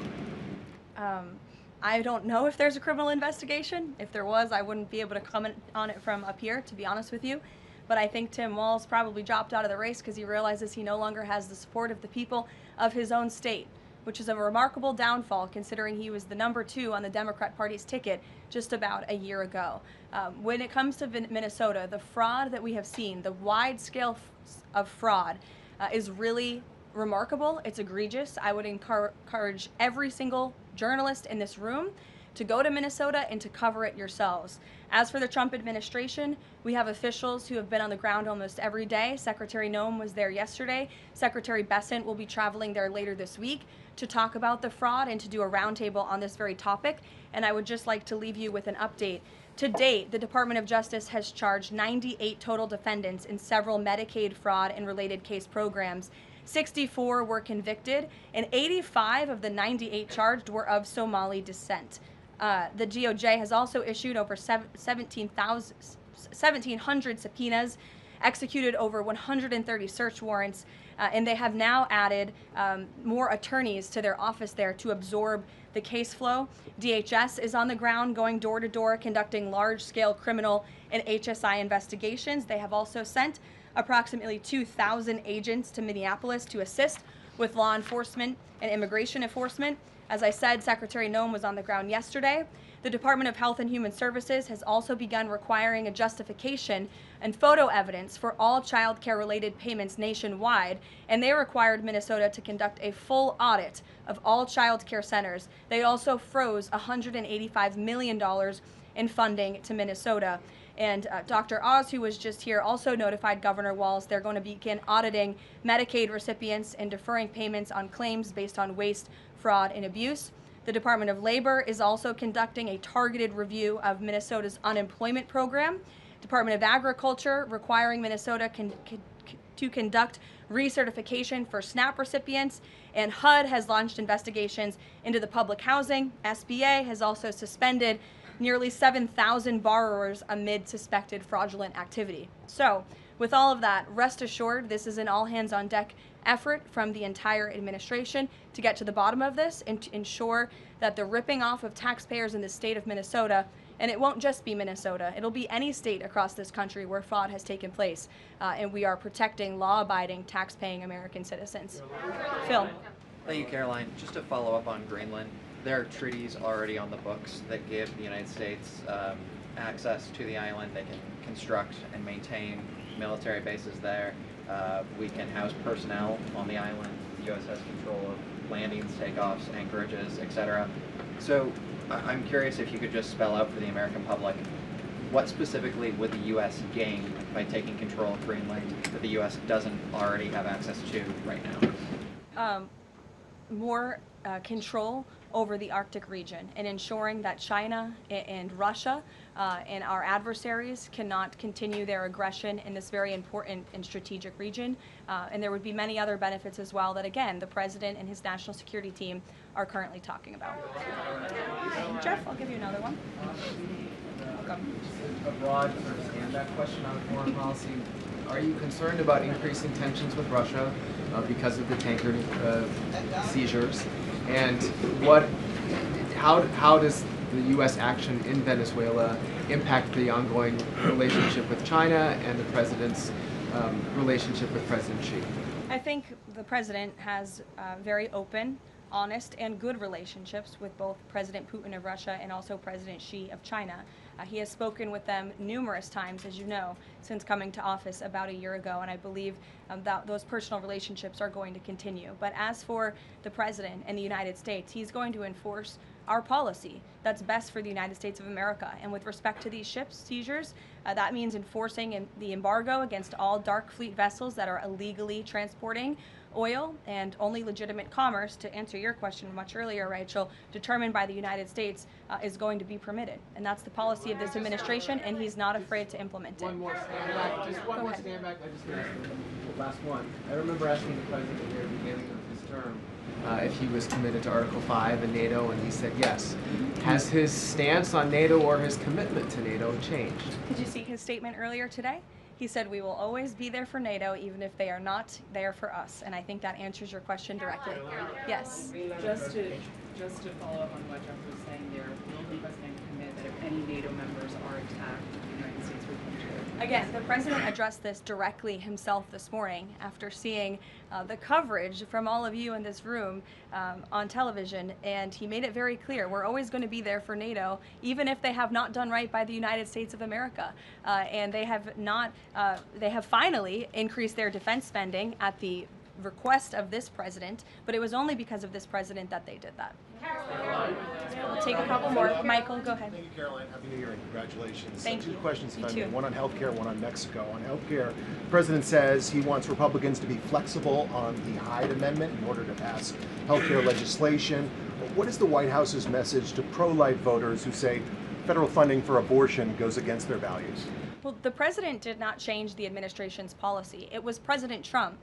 I don't know if there's a criminal investigation. If there was, I wouldn't be able to comment on it from up here, to be honest with you. But I think Tim Walz probably dropped out of the race because he realizes he no longer has the support of the people of his own state, which is a remarkable downfall considering he was the number 2 on the Democrat Party's ticket just about a year ago. When it comes to Minnesota, the fraud that we have seen, the wide scale of fraud is really remarkable. It's egregious. I would encourage every single journalist in this room to go to Minnesota and to cover it yourselves. As for the Trump administration, we have officials who have been on the ground almost every day. Secretary Noem was there yesterday. Secretary Bessent will be traveling there later this week to talk about the fraud and to do a roundtable on this very topic. And I would just like to leave you with an update. To date, the Department of Justice has charged 98 total defendants in several Medicaid fraud and related case programs. 64 were convicted, and 85 of the 98 charged were of Somali descent. The DOJ has also issued over 1,700 subpoenas, executed over 130 search warrants, and they have now added more attorneys to their office there to absorb the case flow. DHS is on the ground going door to door conducting large-scale criminal and HSI investigations. They have also sent approximately 2,000 agents to Minneapolis to assist with law enforcement and immigration enforcement. As I said, Secretary Noem was on the ground yesterday. The Department of Health and Human Services has also begun requiring a justification and photo evidence for all child care related payments nationwide, and they required Minnesota to conduct a full audit of all child care centers. They also froze $185 million in funding to Minnesota. And Dr. Oz, who was just here, also notified Governor Walz they're going to begin auditing Medicaid recipients and deferring payments on claims based on waste, fraud, and abuse. The Department of Labor is also conducting a targeted review of Minnesota's unemployment program. Department of Agriculture requiring Minnesota to conduct recertification for SNAP recipients, and HUD has launched investigations into the public housing. SBA has also suspended nearly 7,000 borrowers amid suspected fraudulent activity. So, with all of that, rest assured this is an all-hands-on-deck effort from the entire administration to get to the bottom of this and to ensure that the ripping off of taxpayers in the state of Minnesota And it won't just be Minnesota. It'll be any state across this country where fraud has taken place. And we are protecting law-abiding, tax-paying American citizens. Phil. Thank you, Caroline. Just to follow up on Greenland, there are treaties already on the books that give the United States access to the island. They can construct and maintain military bases there. We can house personnel on the island. The U.S. has control of landings, takeoffs, anchorages, etc. So I'm curious if you could just spell out for the American public, what specifically would the U.S. gain by taking control of Greenland that the U.S. doesn't already have access to right now? More control over the Arctic region and ensuring that China and Russia and our adversaries cannot continue their aggression in this very important and strategic region. And there would be many other benefits as well that, again, the President and his national security team are currently talking about. Jeff, I'll give you another one. Welcome. A broad sort of stand-back question on foreign policy. Are you concerned about increasing tensions with Russia because of the tanker seizures? And how does the U.S. action in Venezuela impact the ongoing relationship with China and the President's relationship with President Xi? I think the President has very open, honest, and good relationships with both President Putin of Russia and also President Xi of China. He has spoken with them numerous times, as you know, since coming to office about a year ago, and I believe that those personal relationships are going to continue. But as for the President and the United States, he's going to enforce our policy that's best for the United States of America. And with respect to these ships seizures, that means enforcing the embargo against all dark fleet vessels that are illegally transporting oil, and only legitimate commerce, to answer your question much earlier, Rachel, determined by the United States, is going to be permitted. And that's the policy of this administration, and he's not afraid to implement it. One more stand back. Just one more stand back. I just want to ask the last one. I remember asking the President at the very beginning of his term if he was committed to Article 5 and NATO, and he said yes. Has his stance on NATO or his commitment to NATO changed? Did you see his statement earlier today? He said we will always be there for NATO, even if they are not there for us. And I think that answers your question directly. Yes. Just to follow up on what Jeff was saying there, will the President commit that if any NATO members are attacked, the United States will come to it? Again, the President addressed this directly himself this morning after seeing the coverage from all of you in this room on television, and he made it very clear we're always going to be there for NATO, even if they have not done right by the United States of America. And they have not, they have finally increased their defense spending at the request of this president, but it was only because of this president that they did that. We'll take a couple more. Michael, go ahead. Thank you, Caroline. Happy New Year and congratulations. Thank you. Two questions, if You I too. may. One on healthcare, one on Mexico. On healthcare, the president says he wants Republicans to be flexible on the Hyde Amendment in order to pass healthcare legislation. What is the White House's message to pro-life voters who say federal funding for abortion goes against their values? Well, the president did not change the administration's policy. It was President Trump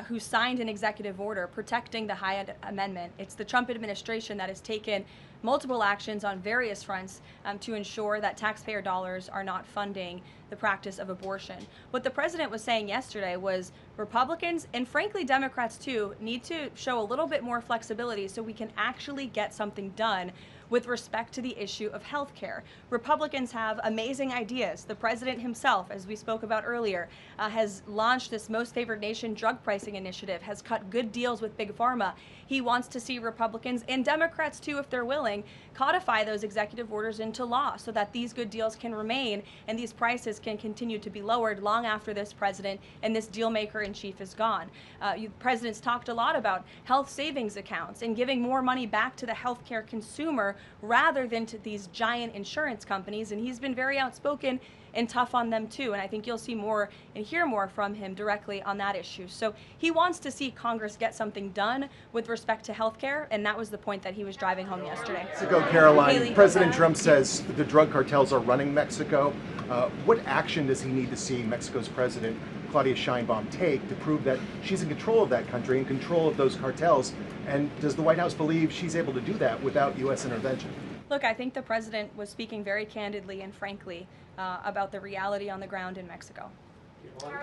who signed an executive order protecting the Hyde Amendment. It's the Trump administration that has taken multiple actions on various fronts to ensure that taxpayer dollars are not funding the practice of abortion. What the president was saying yesterday was Republicans, and frankly Democrats too, need to show a little bit more flexibility so we can actually get something done with respect to the issue of health care. Republicans have amazing ideas. The president himself, as we spoke about earlier, has launched this Most Favored Nation drug pricing initiative, has cut good deals with Big Pharma. He wants to see Republicans and Democrats too, if they're willing, codify those executive orders into law so that these good deals can remain and these prices can continue to be lowered long after this president and this deal maker in chief is gone. The president's talked a lot about health savings accounts and giving more money back to the healthcare consumer rather than to these giant insurance companies, and he's been very outspoken and tough on them too, and I think you'll see more and hear more from him directly on that issue. So he wants to see Congress get something done with respect to health care, and that was the point that he was driving home yesterday. Mexico, Caroline, Haley, President Trump says the drug cartels are running Mexico. What action does he need to see Mexico's President Claudia Sheinbaum take to prove that she's in control of that country, in control of those cartels? And does the White House believe she's able to do that without U.S. intervention? Look, I think the president was speaking very candidly and frankly about the reality on the ground in Mexico.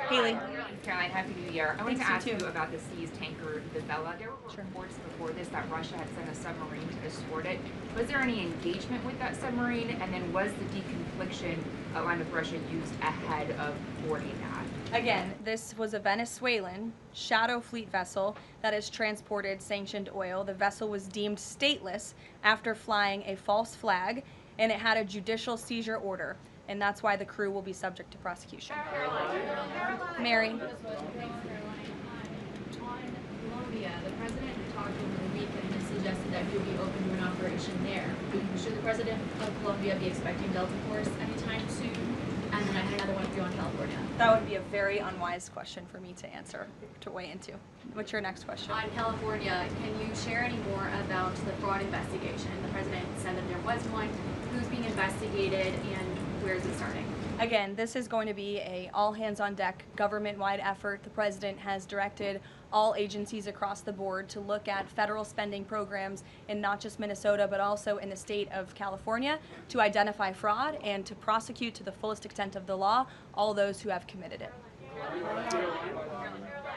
Haley. Caroline, Happy New Year. I wanted to Thanks, ask you too. you about the seized tanker, the Vela. There were reports before this that Russia had sent a submarine to escort it. Was there any engagement with that submarine? And then was the deconfliction line with Russia used ahead of boarding that? Again, this was a Venezuelan shadow fleet vessel that has transported sanctioned oil. The vessel was deemed stateless after flying a false flag, and it had a judicial seizure order, and that's why the crew will be subject to prosecution. Mary. On Colombia, the president talked over the weekend and suggested that he would be open to an operation there. Should the president of Colombia be expecting Delta Force anytime soon? And then I had another one for you on California. That would be a very unwise question for me to answer, to weigh into. What's your next question? On California, can you share any more about the fraud investigation? The president said that there was one. Who's being investigated and where is it starting? Again, this is going to be a all-hands-on-deck government-wide effort. The president has directed all agencies across the board to look at federal spending programs in not just Minnesota, but also in the state of California to identify fraud and to prosecute to the fullest extent of the law all those who have committed it.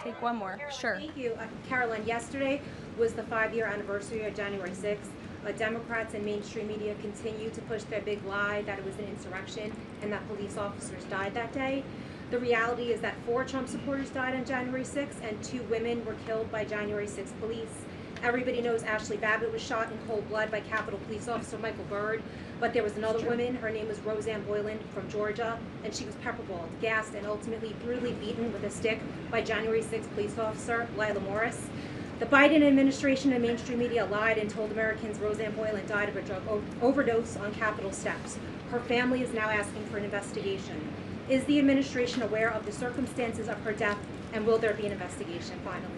Take one more. Sure. Thank you. Caroline, yesterday was the 5-year anniversary of January 6th. Democrats and mainstream media continue to push their big lie that it was an insurrection and that police officers died that day. The reality is that 4 Trump supporters died on January 6th and 2 women were killed by January 6th police. Everybody knows Ashley Babbitt was shot in cold blood by Capitol Police Officer Michael Byrd, but there was another woman, her name was Roseanne Boyland from Georgia, and she was pepperballed, gassed, and ultimately brutally beaten with a stick by January 6th police officer Lila Morris. The Biden administration and mainstream media lied and told Americans Roseanne Boyland died of a drug overdose on Capitol steps. Her family is now asking for an investigation. Is the administration aware of the circumstances of her death, and will there be an investigation finally?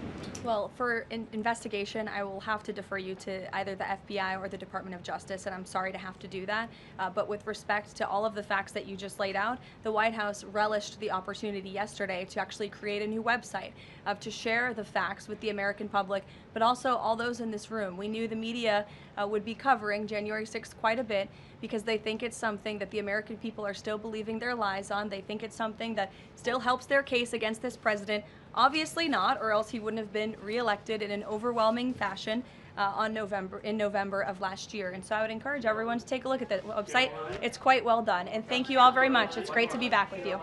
Well, for investigation, I will have to defer you to either the FBI or the Department of Justice, and I'm sorry to have to do that. But with respect to all of the facts that you just laid out, the White House relished the opportunity yesterday to actually create a new website to share the facts with the American public, but also all those in this room. We knew the media would be covering January 6th quite a bit because they think it's something that the American people are still believing their lies on. They think it's something that still helps their case against this president. Obviously not, or else he wouldn't have been reelected in an overwhelming fashion in November of last year. And so I would encourage everyone to take a look at the website. It's quite well done. And thank you all very much. It's great to be back with you.